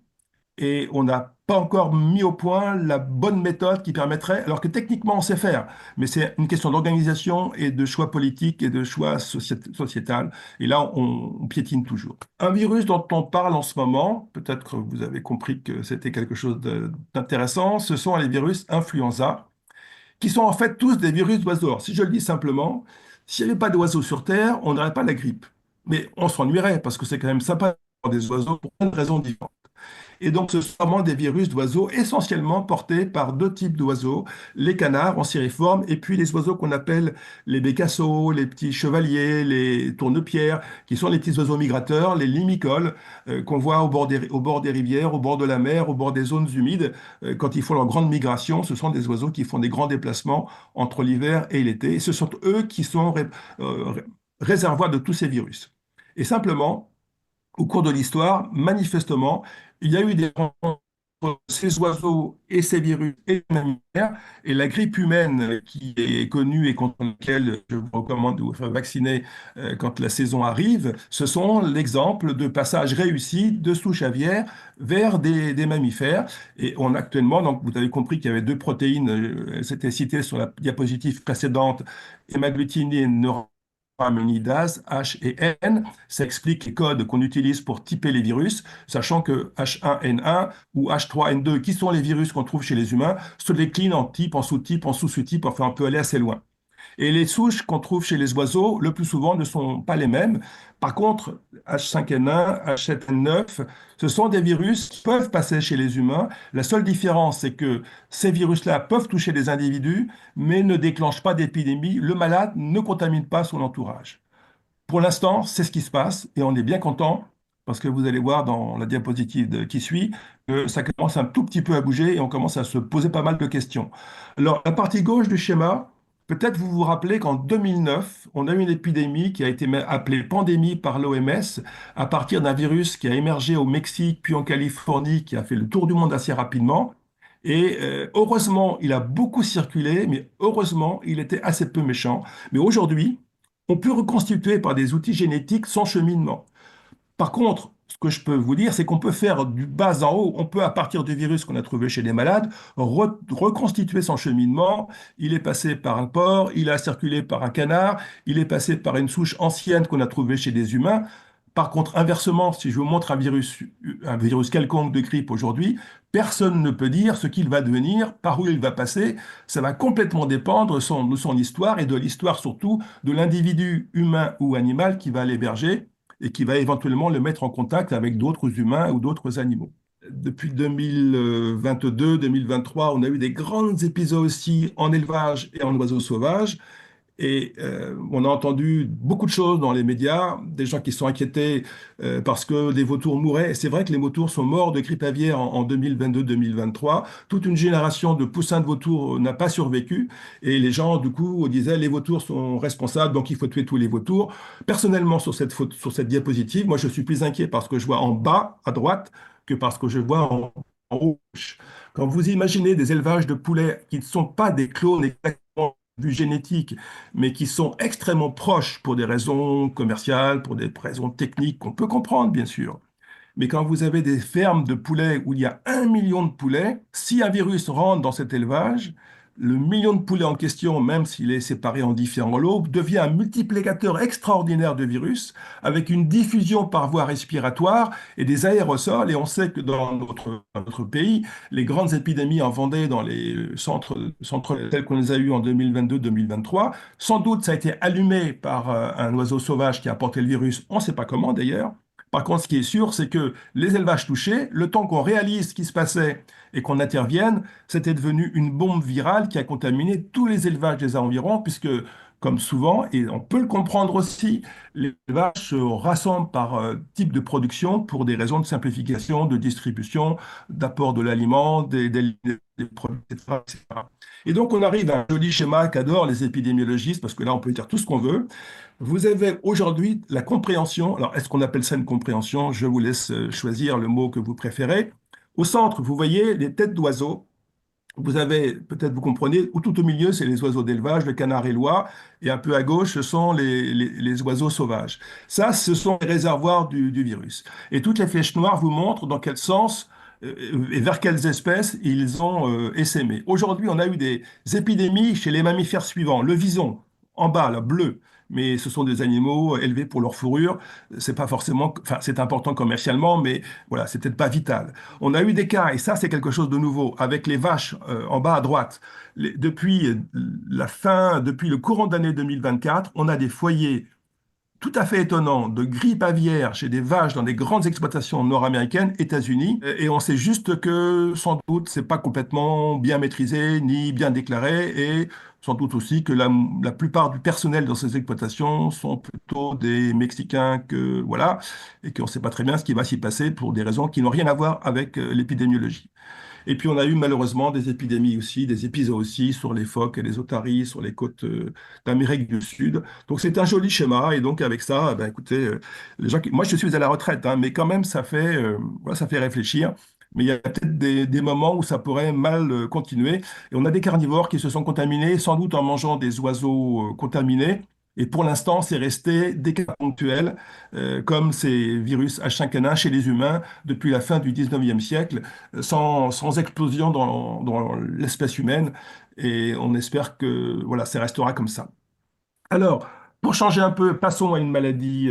S2: et on n'a pas encore mis au point la bonne méthode qui permettrait, alors que techniquement on sait faire, mais c'est une question d'organisation et de choix politique et de choix sociétal. Et là, on piétine toujours. Un virus dont on parle en ce moment, peut-être que vous avez compris que c'était quelque chose d'intéressant, ce sont les virus influenza, qui sont en fait tous des virus d'oiseaux. Alors, si je le dis simplement, s'il n'y avait pas d'oiseaux sur Terre, on n'aurait pas la grippe. Mais on s'ennuierait parce que c'est quand même sympa d'avoir des oiseaux pour plein de raisons différentes. Et donc, ce sont vraiment des virus d'oiseaux essentiellement portés par deux types d'oiseaux, les canards en siriforme et puis les oiseaux qu'on appelle les bécassos, les petits chevaliers, les tournepierres, qui sont les petits oiseaux migrateurs, les limicoles, qu'on voit au bord des rivières, au bord de la mer, au bord des zones humides. Quand ils font leur grande migration, ce sont des oiseaux qui font des grands déplacements entre l'hiver et l'été. Et ce sont eux qui sont réservoirs de tous ces virus. Et simplement, au cours de l'histoire, manifestement, il y a eu des rencontres entre ces oiseaux et ces virus et les mammifères. Et la grippe humaine, qui est connue et contre laquelle je vous recommande de vous faire vacciner quand la saison arrive, ce sont l'exemple de passage réussi de souches aviaires vers des mammifères. Et on actuellement, donc vous avez compris qu'il y avait deux protéines, c'était cité sur la diapositive précédente, hémagglutinine, neuraminidase, H et N. Ça explique les codes qu'on utilise pour typer les virus, sachant que H1N1 ou H3N2, qui sont les virus qu'on trouve chez les humains, se déclinent en type, en sous-type, en sous-sous-type, enfin on peut aller assez loin. Et les souches qu'on trouve chez les oiseaux, le plus souvent, ne sont pas les mêmes. Par contre, H5N1, H7N9, ce sont des virus qui peuvent passer chez les humains. La seule différence, c'est que ces virus-là peuvent toucher les individus, mais ne déclenchent pas d'épidémie. Le malade ne contamine pas son entourage. Pour l'instant, c'est ce qui se passe et on est bien content parce que vous allez voir dans la diapositive qui suit que ça commence un tout petit peu à bouger et on commence à se poser pas mal de questions. Alors, la partie gauche du schéma, peut-être vous vous rappelez qu'en 2009, on a eu une épidémie qui a été appelée pandémie par l'OMS à partir d'un virus qui a émergé au Mexique puis en Californie, qui a fait le tour du monde assez rapidement. Et heureusement, il a beaucoup circulé, mais heureusement, il était assez peu méchant. Mais aujourd'hui, on peut reconstituer par des outils génétiques son cheminement. Par contre, ce que je peux vous dire, c'est qu'on peut faire du bas en haut. On peut, à partir du virus qu'on a trouvé chez les malades, reconstituer son cheminement. Il est passé par un porc, il a circulé par un canard, il est passé par une souche ancienne qu'on a trouvée chez des humains. Par contre, inversement, si je vous montre un virus quelconque de grippe aujourd'hui, personne ne peut dire ce qu'il va devenir, par où il va passer. Ça va complètement dépendre de son histoire et de l'histoire surtout de l'individu humain ou animal qui va l'héberger et qui va éventuellement le mettre en contact avec d'autres humains ou d'autres animaux. Depuis 2022-2023, on a eu des grands épisodes aussi en élevage et en oiseaux sauvages. Et on a entendu beaucoup de choses dans les médias, des gens qui sont inquiétés parce que des vautours mouraient. Et c'est vrai que les vautours sont morts de grippe aviaire en 2022-2023. Toute une génération de poussins de vautours n'a pas survécu. Et les gens, du coup, disaient les vautours sont responsables, donc il faut tuer tous les vautours. Personnellement, sur cette diapositive, moi, je suis plus inquiet parce que je vois en bas à droite que parce que je vois en rouge. Quand vous imaginez des élevages de poulets qui ne sont pas des clones exactement vue génétique, mais qui sont extrêmement proches pour des raisons commerciales, pour des raisons techniques qu'on peut comprendre, bien sûr. Mais quand vous avez des fermes de poulets où il y a 1 million de poulets, si un virus rentre dans cet élevage, le million de poulets en question, même s'il est séparé en différents lots, devient un multiplicateur extraordinaire de virus avec une diffusion par voie respiratoire et des aérosols. Et on sait que dans notre pays, les grandes épidémies en Vendée, dans les centres tels qu'on les a eus en 2022-2023, sans doute ça a été allumé par un oiseau sauvage qui a apporté le virus, on ne sait pas comment d'ailleurs. Par contre, ce qui est sûr, c'est que les élevages touchés, le temps qu'on réalise ce qui se passait et qu'on intervienne, c'était devenu une bombe virale qui a contaminé tous les élevages des environs, puisque, comme souvent, et on peut le comprendre aussi, les élevages se rassemblent par type de production pour des raisons de simplification, de distribution, d'apport de l'aliment, des produits, etc., etc. Et donc, on arrive à un joli schéma qu'adorent les épidémiologistes, parce que là, on peut dire tout ce qu'on veut. Vous avez aujourd'hui la compréhension. Alors, est-ce qu'on appelle ça une compréhension? Je vous laisse choisir le mot que vous préférez. Au centre, vous voyez les têtes d'oiseaux Vous avez, peut-être vous comprenez, ou tout au milieu, c'est les oiseaux d'élevage, le canard éloy, et un peu à gauche, ce sont les oiseaux sauvages. Ça, ce sont les réservoirs du virus. Et toutes les flèches noires vous montrent dans quel sens et vers quelles espèces ils ont essaimé. Aujourd'hui, on a eu des épidémies chez les mammifères suivants. Le vison, en bas, là, bleu. Mais ce sont des animaux élevés pour leur fourrure. C'est pas forcément, enfin, c'est important commercialement, mais voilà, c'est peut-être pas vital. On a eu des cas, et ça c'est quelque chose de nouveau, avec les vaches en bas à droite. Depuis depuis le courant d'année 2024, on a des foyers tout à fait étonnants de grippe aviaire chez des vaches dans des grandes exploitations nord-américaines, États-Unis, et on sait juste que sans doute c'est pas complètement bien maîtrisé ni bien déclaré, et sans doute aussi que la plupart du personnel dans ces exploitations sont plutôt des Mexicains que voilà, et qu'on ne sait pas très bien ce qui va s'y passer pour des raisons qui n'ont rien à voir avec l'épidémiologie. Et puis on a eu malheureusement des épidémies aussi, des épisodes aussi sur les phoques et les otaries sur les côtes d'Amérique du Sud. Donc c'est un joli schéma. Et donc avec ça, ben, écoutez, moi je suis à la retraite, hein, mais quand même voilà, ça fait réfléchir. Mais il y a peut-être des moments où ça pourrait mal continuer. Et on a des carnivores qui se sont contaminés, sans doute en mangeant des oiseaux contaminés. Et pour l'instant, c'est resté des cas ponctuels, comme ces virus H5N1 chez les humains depuis la fin du 19e siècle sans explosion dans l'espèce humaine. Et on espère que voilà, ça restera comme ça. Alors, pour changer un peu, passons à une maladie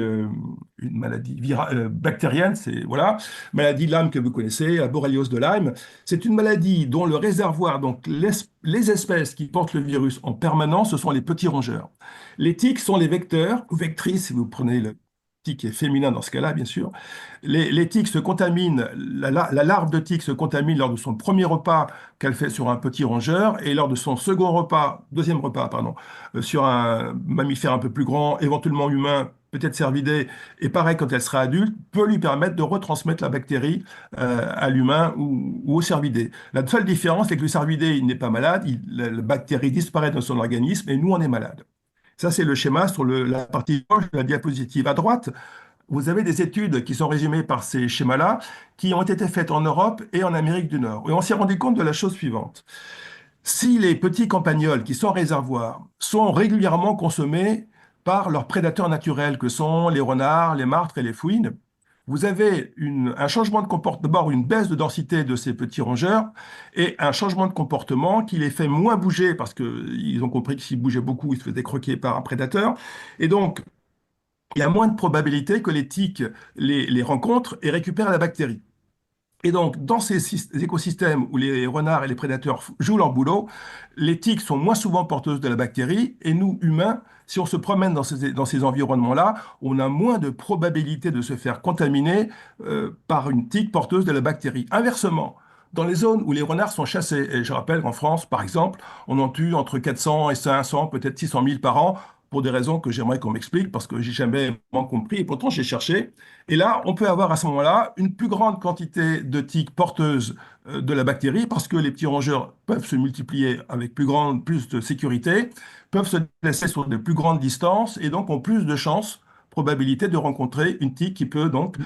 S2: bactérienne, c'est voilà, maladie Lyme que vous connaissez, la borréliose de Lyme. C'est une maladie dont le réservoir, donc les espèces qui portent le virus en permanence, ce sont les petits rongeurs. Les tiques sont les vecteurs, ou vectrices, si vous prenez le tique est féminin dans ce cas-là, bien sûr. Les tiques se contaminent, la larve de tique se contamine lors de son premier repas qu'elle fait sur un petit rongeur et lors de son deuxième repas, pardon, sur un mammifère un peu plus grand, éventuellement humain, peut-être cervidé, et pareil quand elle sera adulte, peut lui permettre de retransmettre la bactérie à l'humain ou au cervidé. La seule différence, c'est que le cervidé, il n'est pas malade, la bactérie disparaît dans son organisme et nous, on est malade. Ça, c'est le schéma sur la partie gauche de la diapositive. À droite, vous avez des études qui sont résumées par ces schémas-là, qui ont été faites en Europe et en Amérique du Nord. Et on s'est rendu compte de la chose suivante. Si les petits campagnols qui sont réservoirs sont régulièrement consommés par leurs prédateurs naturels, que sont les renards, les martres et les fouines, vous avez un changement de comportement, d'abord une baisse de densité de ces petits rongeurs et un changement de comportement qui les fait moins bouger parce qu'ils ont compris que s'ils bougeaient beaucoup, ils se faisaient croquer par un prédateur. Et donc, il y a moins de probabilité que les tiques les rencontrent et récupèrent la bactérie. Et donc, dans ces écosystèmes où les renards et les prédateurs jouent leur boulot, les tiques sont moins souvent porteuses de la bactérie et nous, humains, si on se promène dans ces environnements-là, on a moins de probabilité de se faire contaminer par une tique porteuse de la bactérie. Inversement, dans les zones où les renards sont chassés, et je rappelle qu'en France, par exemple, on en tue entre 400 et 500, peut-être 600 000 par an, pour des raisons que j'aimerais qu'on m'explique, parce que j'ai jamais vraiment compris, et pourtant j'ai cherché. Et là, on peut avoir à ce moment-là une plus grande quantité de tiques porteuses de la bactérie parce que les petits rongeurs peuvent se multiplier avec plus de sécurité, peuvent se déplacer sur de plus grandes distances et donc ont plus de chances, probabilité de rencontrer une tique qui peut donc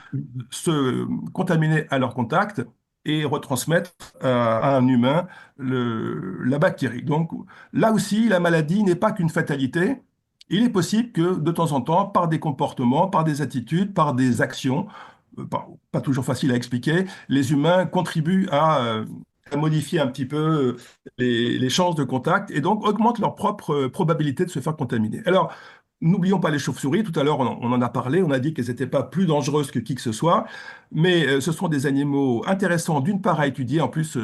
S2: se contaminer à leur contact et retransmettre à un humain la bactérie. Donc là aussi, la maladie n'est pas qu'une fatalité. Il est possible que de temps en temps, par des comportements, par des attitudes, par des actions, pas toujours facile à expliquer, les humains contribuent à modifier un petit peu les chances de contact et donc augmentent leur propre probabilité de se faire contaminer. Alors, n'oublions pas les chauves-souris. Tout à l'heure, on en a parlé. On a dit qu'elles n'étaient pas plus dangereuses que qui que ce soit. Mais ce sont des animaux intéressants, d'une part, à étudier. En plus,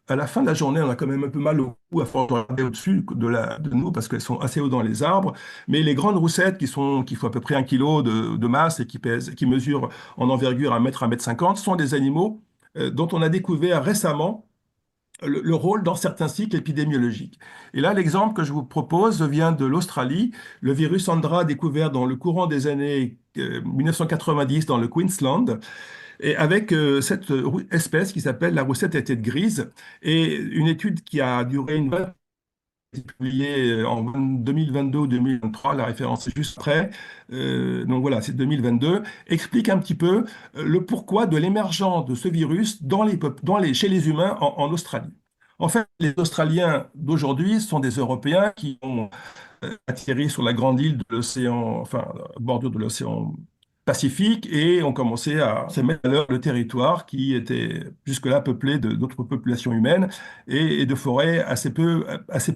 S2: à la fin de la journée, on a quand même un peu mal au cou à force de regarder au-dessus de nous parce qu'elles sont assez haut dans les arbres. Mais les grandes roussettes qui font à peu près 1 kilo de masse et qui mesurent en envergure 1 mètre, 1,50 m, sont des animaux dont on a découvert récemment le rôle dans certains cycles épidémiologiques. Et là, l'exemple que je vous propose vient de l'Australie. Le virus Andra découvert dans le courant des années 1990 dans le Queensland, et avec cette espèce qui s'appelle la roussette à tête grise, et une étude qui a duré une vingtaine publiée en 2022 ou 2023, la référence est juste après, donc voilà, c'est 2022, explique un petit peu le pourquoi de l'émergence de ce virus chez les humains en Australie. En fait, les Australiens d'aujourd'hui sont des Européens qui ont atterri sur la grande île de l'océan, enfin, bordure de l'océan Pacifique, et ont commencé à se mettre à l'heure le territoire qui était jusque-là peuplé d'autres populations humaines et de forêts assez peu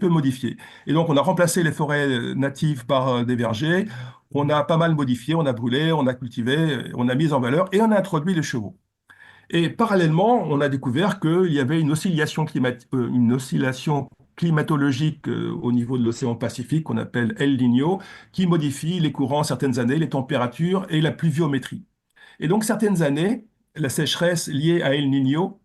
S2: modifiées. Et donc, on a remplacé les forêts natives par des vergers. On a pas mal modifié, on a brûlé, on a cultivé, on a mis en valeur et on a introduit les chevaux. Et parallèlement, on a découvert qu'il y avait une oscillation climatologique au niveau de l'océan Pacifique qu'on appelle El Niño, qui modifie les courants certaines années, les températures et la pluviométrie. Et donc certaines années, la sécheresse liée à El Niño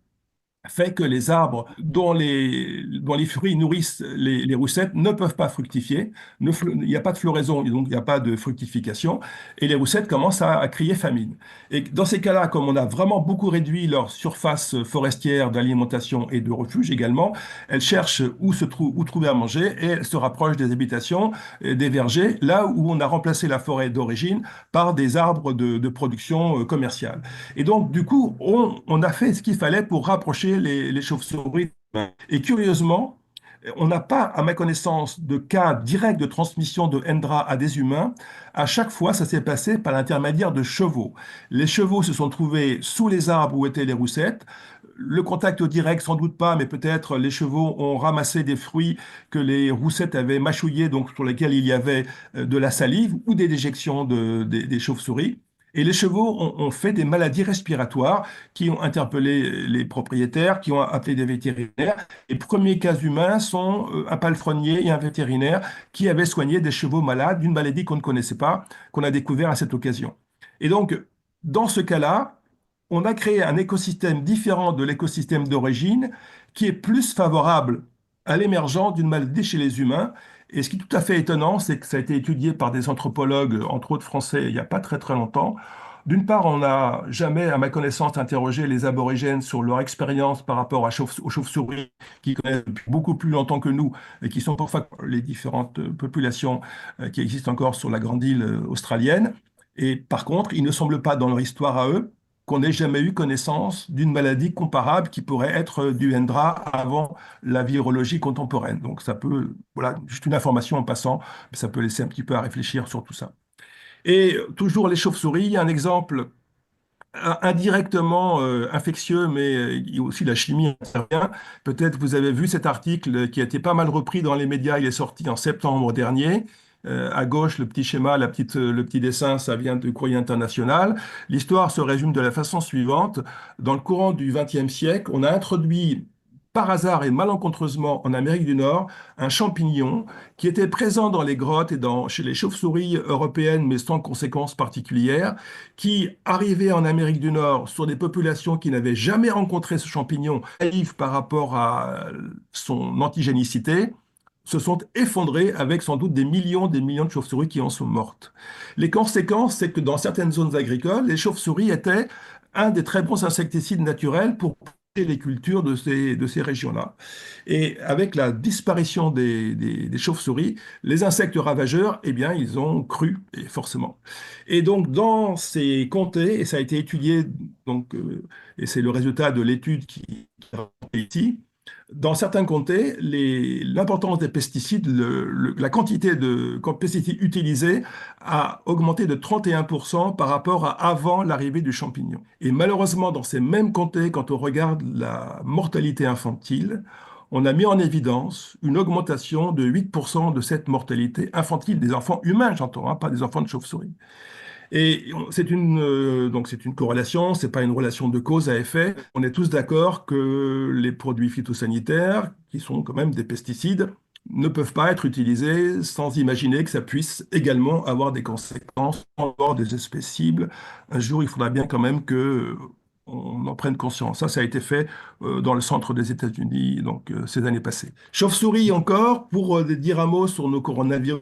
S2: fait que les arbres dont les fruits nourrissent les roussettes ne peuvent pas fructifier. Il n'y a pas de floraison, donc il n'y a pas de fructification, et les roussettes commencent à crier famine. Et dans ces cas-là, comme on a vraiment beaucoup réduit leur surface forestière d'alimentation et de refuge également, elles cherchent où trouver à manger et elles se rapprochent des habitations, et des vergers, là où on a remplacé la forêt d'origine par des arbres de production commerciale. Et donc, du coup, on a fait ce qu'il fallait pour rapprocher les chauves-souris. Et curieusement, on n'a pas, à ma connaissance, de cas direct de transmission de Hendra à des humains. À chaque fois, ça s'est passé par l'intermédiaire de chevaux. Les chevaux se sont trouvés sous les arbres où étaient les roussettes. Le contact direct, sans doute pas, mais peut-être les chevaux ont ramassé des fruits que les roussettes avaient mâchouillés, donc sur lesquels il y avait de la salive ou des déjections des chauves-souris. Et les chevaux ont fait des maladies respiratoires qui ont interpellé les propriétaires, qui ont appelé des vétérinaires. Les premiers cas humains sont un palefrenier et un vétérinaire qui avaient soigné des chevaux malades d'une maladie qu'on ne connaissait pas, qu'on a découvert à cette occasion. Et donc, dans ce cas-là, on a créé un écosystème différent de l'écosystème d'origine qui est plus favorable à l'émergence d'une maladie chez les humains. Et ce qui est tout à fait étonnant, c'est que ça a été étudié par des anthropologues, entre autres français, il n'y a pas très très longtemps. D'une part, on n'a jamais, à ma connaissance, interrogé les aborigènes sur leur expérience par rapport aux chauves-souris, qui connaissent depuis beaucoup plus longtemps que nous, et qui sont parfois les différentes populations qui existent encore sur la grande île australienne. Et par contre, il ne semble pas dans leur histoire à eux qu'on n'ait jamais eu connaissance d'une maladie comparable qui pourrait être du Hendra avant la virologie contemporaine. Donc ça peut, voilà, juste une information en passant, mais ça peut laisser un petit peu à réfléchir sur tout ça. Et toujours les chauves-souris, il y a un exemple indirectement infectieux, mais il y a aussi la chimie intervient. Peut-être vous avez vu cet article qui a été pas mal repris dans les médias, il est sorti en septembre dernier. À gauche, le petit schéma, le petit dessin, ça vient du Courrier international. L'histoire se résume de la façon suivante. Dans le courant du XXe siècle, on a introduit par hasard et malencontreusement en Amérique du Nord un champignon qui était présent dans les grottes et chez les chauves-souris européennes, mais sans conséquences particulières, qui arrivait en Amérique du Nord sur des populations qui n'avaient jamais rencontré ce champignon, naïf par rapport à son antigénicité, se sont effondrés avec sans doute des millions de chauves-souris qui en sont mortes. Les conséquences, c'est que dans certaines zones agricoles, les chauves-souris étaient un des très bons insecticides naturels pour les cultures de ces régions-là. Et avec la disparition des chauves-souris, les insectes ravageurs, eh bien, ils ont cru, et forcément. Et donc, dans ces comtés, et ça a été étudié, donc, et c'est le résultat de l'étude qui est ici, dans certains comtés, l'importance des pesticides, la quantité de pesticides utilisés a augmenté de 31% par rapport à avant l'arrivée du champignon. Et malheureusement, dans ces mêmes comtés, quand on regarde la mortalité infantile, on a mis en évidence une augmentation de 8% de cette mortalité infantile des enfants humains, j'entends, hein, pas des enfants de chauve-souris. Et donc c'est une corrélation, c'est pas une relation de cause à effet. On est tous d'accord que les produits phytosanitaires, qui sont quand même des pesticides, ne peuvent pas être utilisés sans imaginer que ça puisse également avoir des conséquences, avoir des espèces cibles. Un jour, il faudra bien quand même que on en prenne conscience. Ça a été fait dans le centre des États-Unis, donc ces années passées. Chauve-souris encore, pour dire un mot sur nos coronavirus,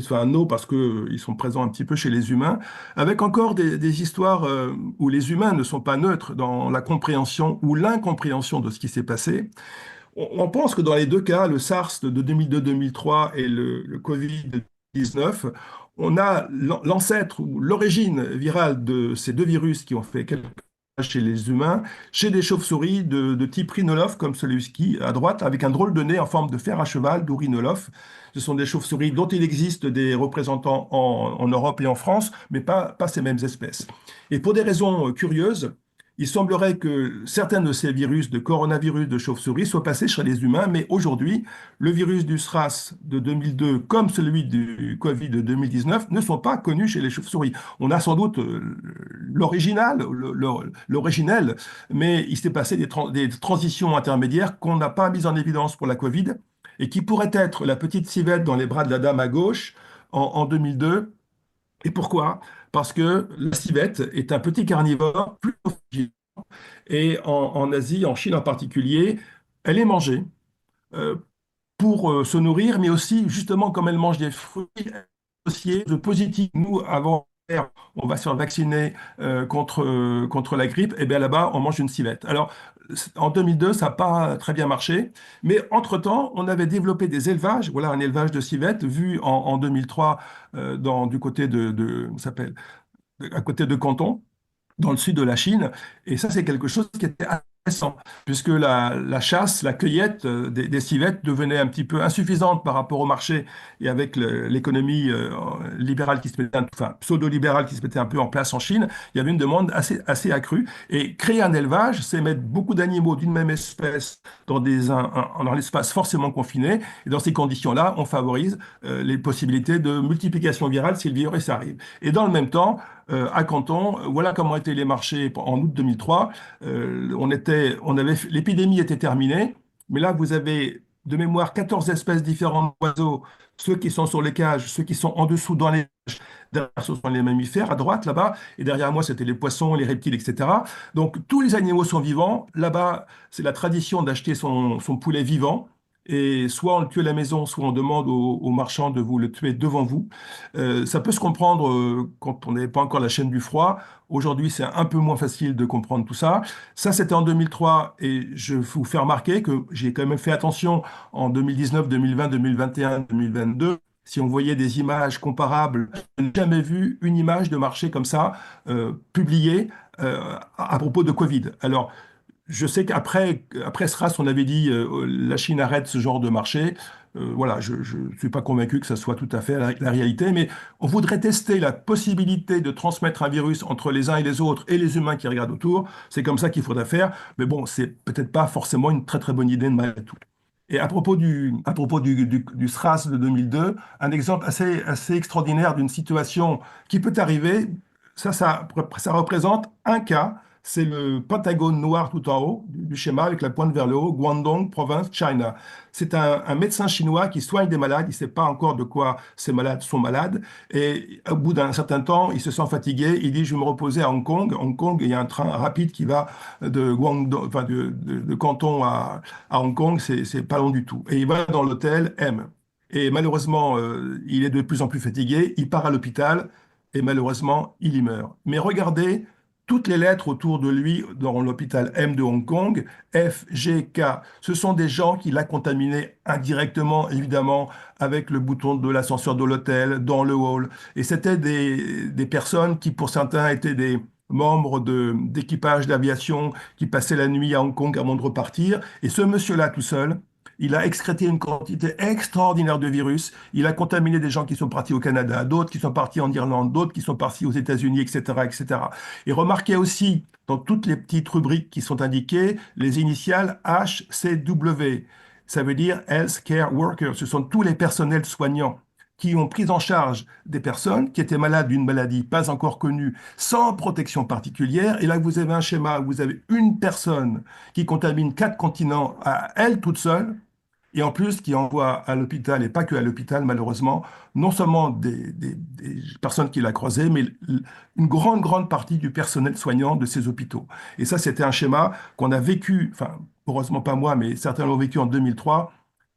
S2: enfin nos parce que ils sont présents un petit peu chez les humains, avec encore des histoires où les humains ne sont pas neutres dans la compréhension ou l'incompréhension de ce qui s'est passé. On pense que dans les deux cas, le SARS de 2002-2003 et le Covid-19, on a l'ancêtre ou l'origine virale de ces deux virus qui ont fait quelques chez les humains, chez des chauves-souris de type rhinolophe, comme celui-ci à droite, avec un drôle de nez en forme de fer à cheval, d'où rhinolophe. Ce sont des chauves-souris dont il existe des représentants en Europe et en France, mais pas ces mêmes espèces. Et pour des raisons curieuses, il semblerait que certains de ces virus, de coronavirus de chauve-souris, soient passés chez les humains, mais aujourd'hui, le virus du SRAS de 2002, comme celui du Covid de 2019, ne sont pas connus chez les chauves-souris. On a sans doute l'original, l'originel, mais il s'est passé des transitions intermédiaires qu'on n'a pas mises en évidence pour la Covid et qui pourraient être la petite civette dans les bras de la dame à gauche en 2002. Et pourquoi? Parce que la civette est un petit carnivore plus et en Asie, en Chine en particulier, elle est mangée euh, pour se nourrir, mais aussi, justement, comme elle mange des fruits, associés de positif. Nous, avant, on va se faire vacciner contre la grippe, et bien là-bas, on mange une civette. Alors, en 2002, ça n'a pas très bien marché, mais entre-temps, on avait développé des élevages, voilà un élevage de civettes vu en 2003 du côté ça s'appelle, à côté de Canton dans le sud de la Chine. Et ça, c'est quelque chose qui était intéressant, puisque la chasse, la cueillette des civettes devenait un petit peu insuffisante par rapport au marché et avec l'économie libérale qui se mettait, enfin pseudo-libérale qui se mettait un peu en place en Chine, il y avait une demande assez accrue. Et créer un élevage, c'est mettre beaucoup d'animaux d'une même espèce dans l'espace forcément confiné. Et dans ces conditions-là, on favorise les possibilités de multiplication virale si le virus arrive. Et dans le même temps, à Canton. Voilà comment étaient les marchés en août 2003. L'épidémie était terminée, mais là, vous avez de mémoire 14 espèces différentes d'oiseaux, ceux qui sont sur les cages, ceux qui sont en dessous dans les cages. Derrière, ce sont les mammifères, à droite, là-bas, et derrière moi, c'était les poissons, les reptiles, etc. Donc, tous les animaux sont vivants. Là-bas, c'est la tradition d'acheter son poulet vivant. Et soit on le tue à la maison, soit on demande aux marchands de vous le tuer devant vous. Ça peut se comprendre quand on n'avait pas encore la chaîne du froid. Aujourd'hui, c'est un peu moins facile de comprendre tout ça. Ça, c'était en 2003 et je vous fais remarquer que j'ai quand même fait attention en 2019, 2020, 2021, 2022. Si on voyait des images comparables, je n'ai jamais vu une image de marché comme ça publiée à propos de Covid. Alors, je sais après SRAS, on avait dit la Chine arrête ce genre de marché. Voilà, je ne suis pas convaincu que ça soit tout à fait la réalité, mais on voudrait tester la possibilité de transmettre un virus entre les uns et les autres et les humains qui regardent autour. C'est comme ça qu'il faudrait faire. Mais bon, c'est peut-être pas forcément une très très bonne idée de malgré tout. Et à propos du SRAS de 2002, un exemple assez extraordinaire d'une situation qui peut arriver, ça représente un cas. C'est le pentagone noir tout en haut du schéma avec la pointe vers le haut, Guangdong, province, China. C'est un médecin chinois qui soigne des malades. Il ne sait pas encore de quoi ces malades sont malades. Et au bout d'un certain temps, il se sent fatigué. Il dit, je vais me reposer à Hong Kong. Hong Kong, il y a un train rapide qui va de Guangdong, enfin de Canton à Hong Kong. C'est pas long du tout. Et il va dans l'hôtel M. Et malheureusement, il est de plus en plus fatigué. Il part à l'hôpital et malheureusement, il y meurt. Mais regardez toutes les lettres autour de lui dans l'hôpital M de Hong Kong, F, G, K. Ce sont des gens qui l'a contaminé indirectement, évidemment, avec le bouton de l'ascenseur de l'hôtel, dans le hall. Et c'était des personnes qui, pour certains, étaient des membres d'équipage d'aviation qui passaient la nuit à Hong Kong avant de repartir. Et ce monsieur-là, tout seul, il a excrété une quantité extraordinaire de virus. Il a contaminé des gens qui sont partis au Canada, d'autres qui sont partis en Irlande, d'autres qui sont partis aux États-Unis, etc., etc. Et remarquez aussi, dans toutes les petites rubriques qui sont indiquées, les initiales HCW. Ça veut dire Health Care Workers. Ce sont tous les personnels soignants qui ont pris en charge des personnes qui étaient malades d'une maladie pas encore connue, sans protection particulière. Et là, vous avez un schéma où vous avez une personne qui contamine 4 continents à elle toute seule, et en plus qui envoie à l'hôpital, et pas que à l'hôpital malheureusement, non seulement des personnes qu'il a croisées, mais une grande, grande partie du personnel soignant de ces hôpitaux. Et ça, c'était un schéma qu'on a vécu, enfin, heureusement pas moi, mais certains l'ont vécu en 2003.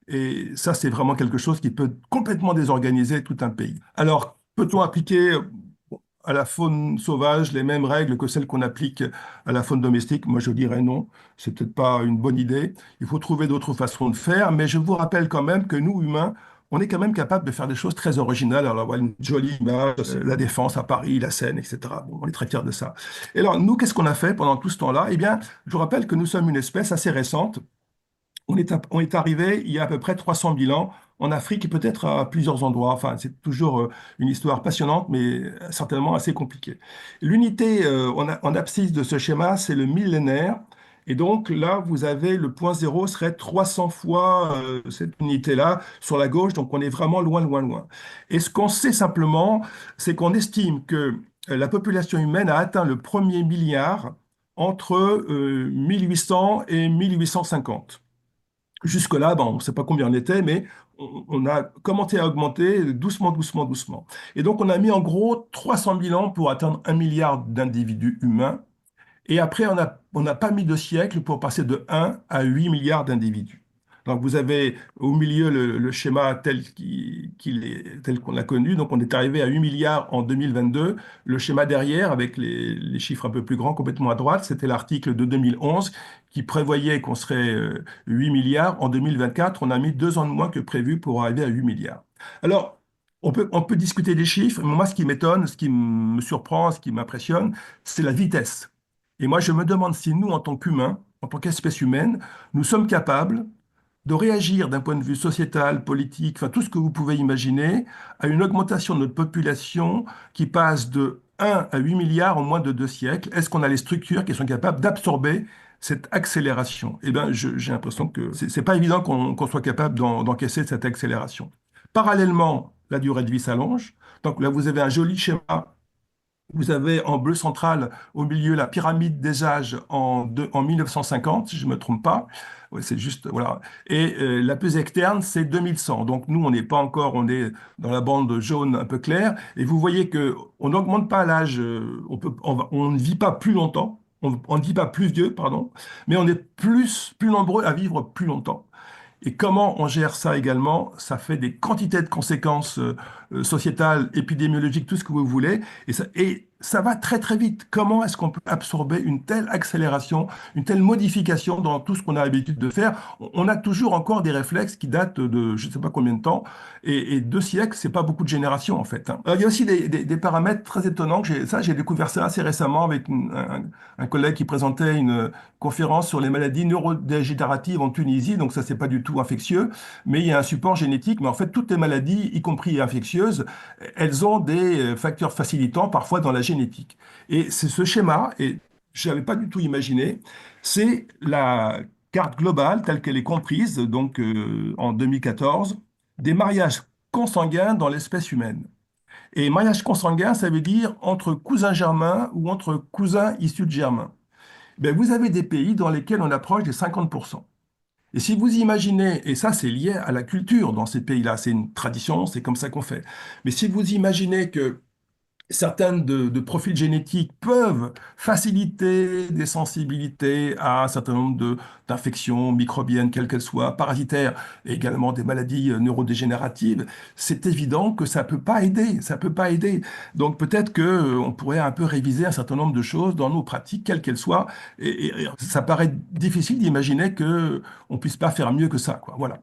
S2: Et ça, c'est vraiment quelque chose qui peut complètement désorganiser tout un pays. Alors, peut-on appliquer à la faune sauvage les mêmes règles que celles qu'on applique à la faune domestique? Moi, je dirais non. C'est peut-être pas une bonne idée. Il faut trouver d'autres façons de faire. Mais je vous rappelle quand même que nous, humains, on est quand même capable de faire des choses très originales. Alors, voilà une jolie image, la Défense à Paris, la Seine, etc. Bon, on est très fiers de ça. Et alors, nous, qu'est-ce qu'on a fait pendant tout ce temps-là? Eh bien, je vous rappelle que nous sommes une espèce assez récente. On est arrivé il y a à peu près 300 000 ans en Afrique et peut-être à plusieurs endroits. Enfin, c'est toujours une histoire passionnante, mais certainement assez compliquée. L'unité en abscisse de ce schéma, c'est le millénaire. Et donc là, vous avez le point zéro serait 300 fois cette unité-là sur la gauche. Donc on est vraiment loin, loin, loin. Et ce qu'on sait simplement, c'est qu'on estime que la population humaine a atteint le premier milliard entre 1800 et 1850. Jusque-là, bon, on ne sait pas combien on était, mais on a commencé à augmenter doucement, doucement, doucement. Et donc, on a mis en gros 300 000 ans pour atteindre un milliard d'individus humains. Et après, on n'a pas mis de siècle pour passer de 1 à 8 milliards d'individus. Donc, vous avez au milieu le schéma tel qu'on l'a connu. Donc, on est arrivé à 8 milliards en 2022. Le schéma derrière, avec les chiffres un peu plus grands, complètement à droite, c'était l'article de 2011 qui prévoyait qu'on serait 8 milliards. En 2024, on a mis 2 ans de moins que prévu pour arriver à 8 milliards. Alors, on peut discuter des chiffres, mais moi, ce qui m'étonne, ce qui me surprend, ce qui m'impressionne, c'est la vitesse. Et moi, je me demande si nous, en tant qu'humains, en tant qu'espèce humaine, nous sommes capables de réagir d'un point de vue sociétal, politique, enfin tout ce que vous pouvez imaginer, à une augmentation de notre population qui passe de 1 à 8 milliards en moins de 2 siècles. Est-ce qu'on a les structures qui sont capables d'absorber cette accélération? Eh bien, j'ai l'impression que c'est pas évident qu'on soit capable d'encaisser cette accélération. Parallèlement, la durée de vie s'allonge. Donc là, vous avez un joli schéma. Vous avez en bleu central au milieu la pyramide des âges en 1950, si je ne me trompe pas. Ouais, c'est juste, voilà. Et la plus externe, c'est 2100. Donc nous, on n'est pas encore, on est dans la bande jaune un peu claire. Et vous voyez que on n'augmente pas l'âge, on ne vit pas plus longtemps, on ne vit pas plus vieux, pardon, mais on est plus nombreux à vivre plus longtemps. Et comment on gère ça également? Ça fait des quantités de conséquences sociétales, épidémiologiques, tout ce que vous voulez. Et ça va très très vite. Comment est-ce qu'on peut absorber une telle accélération, une telle modification dans tout ce qu'on a l'habitude de faire? On a toujours encore des réflexes qui datent de je ne sais pas combien de temps. Et 2 siècles, c'est pas beaucoup de générations en fait, hein. Alors, il y a aussi des paramètres très étonnants. J'ai découvert ça assez récemment avec un collègue qui présentait une conférence sur les maladies neurodégénératives en Tunisie. Donc ça, c'est pas du tout infectieux, mais il y a un support génétique. Mais en fait, toutes les maladies, y compris infectieuses, elles ont des facteurs facilitants, parfois dans la génétique. Et c'est ce schéma, et je n'avais pas du tout imaginé, c'est la carte globale telle qu'elle est comprise, donc en 2014, des mariages consanguins dans l'espèce humaine. Et mariage consanguin, ça veut dire entre cousins germains ou entre cousins issus de germains. Ben, vous avez des pays dans lesquels on approche des 50%. Et si vous imaginez, et ça c'est lié à la culture dans ces pays-là, c'est une tradition, c'est comme ça qu'on fait. Mais si vous imaginez que certaines de profils génétiques peuvent faciliter des sensibilités à un certain nombre d'infections microbiennes, quelles qu'elles soient, parasitaires, et également des maladies neurodégénératives. C'est évident que ça peut pas aider, ça peut pas aider. Donc peut-être que on pourrait un peu réviser un certain nombre de choses dans nos pratiques, quelles qu'elles soient. Et ça paraît difficile d'imaginer que on puisse pas faire mieux que ça, quoi. Voilà.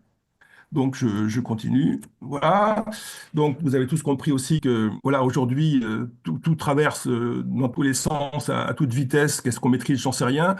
S2: Donc, je continue. Voilà. Donc, vous avez tous compris aussi que, voilà, aujourd'hui, tout traverse dans tous les sens, à toute vitesse. Qu'est-ce qu'on maîtrise? J'en sais rien.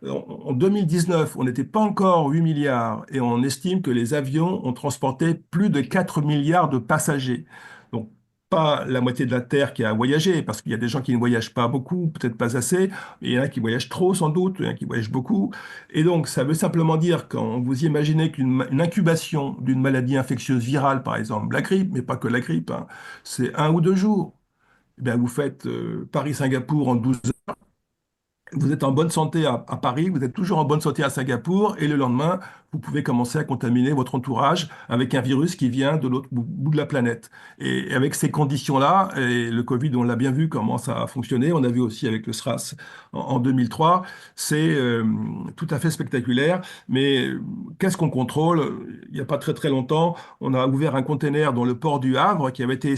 S2: En 2019, on n'était pas encore 8 milliards et on estime que les avions ont transporté plus de 4 milliards de passagers. Donc, pas la moitié de la Terre qui a voyagé, parce qu'il y a des gens qui ne voyagent pas beaucoup, peut-être pas assez, mais il y en a qui voyagent trop sans doute, il y en a qui voyagent beaucoup. Et donc, ça veut simplement dire, quand vous imaginez une incubation d'une maladie infectieuse virale, par exemple, la grippe, mais pas que la grippe, hein, c'est 1 ou 2 jours, eh bien, vous faites Paris-Singapour en 12 heures. Vous êtes en bonne santé à Paris, vous êtes toujours en bonne santé à Singapour, et le lendemain, vous pouvez commencer à contaminer votre entourage avec un virus qui vient de l'autre bout de la planète. Et avec ces conditions-là, et le Covid, on l'a bien vu comment ça a fonctionné, on a vu aussi avec le SRAS en 2003, c'est tout à fait spectaculaire. Mais qu'est-ce qu'on contrôle? Il n'y a pas très très longtemps, on a ouvert un container dans le port du Havre qui avait été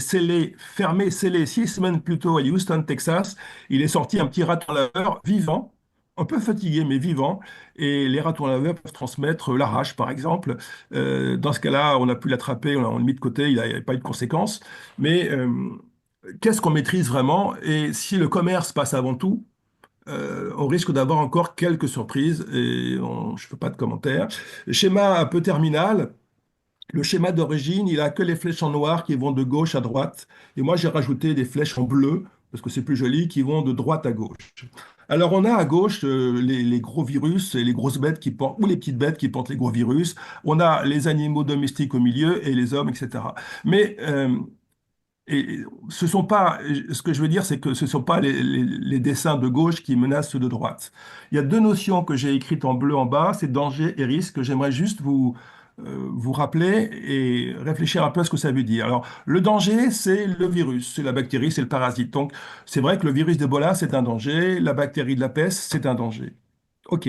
S2: fermé, scellé 6 semaines plus tôt à Houston, Texas. Il est sorti un petit raton laveur vivant un peu fatigués, mais vivants. Et les ratons laveurs peuvent transmettre la rage, par exemple. Dans ce cas-là, on a pu l'attraper, on l'a mis de côté, il n'y a pas eu de conséquences. Mais qu'est-ce qu'on maîtrise vraiment? Et si le commerce passe avant tout, on risque d'avoir encore quelques surprises et je ne fais pas de commentaires. Schéma un peu terminal. Le schéma d'origine, il a que les flèches en noir qui vont de gauche à droite. Et moi, j'ai rajouté des flèches en bleu, parce que c'est plus joli, qui vont de droite à gauche. Alors, on a à gauche les gros virus et les grosses bêtes qui portent, ou les petites bêtes qui portent les gros virus. On a les animaux domestiques au milieu et les hommes, etc. Mais et ce sont pas, ce que je veux dire, c'est que ce ne sont pas les dessins de gauche qui menacent ceux de droite. Il y a deux notions que j'ai écrites en bleu en bas, c'est danger et risque, que j'aimerais juste vous rappeler et réfléchir un peu à ce que ça veut dire. Alors, le danger, c'est le virus, c'est la bactérie, c'est le parasite. Donc, c'est vrai que le virus d'Ebola, c'est un danger, la bactérie de la peste, c'est un danger. OK.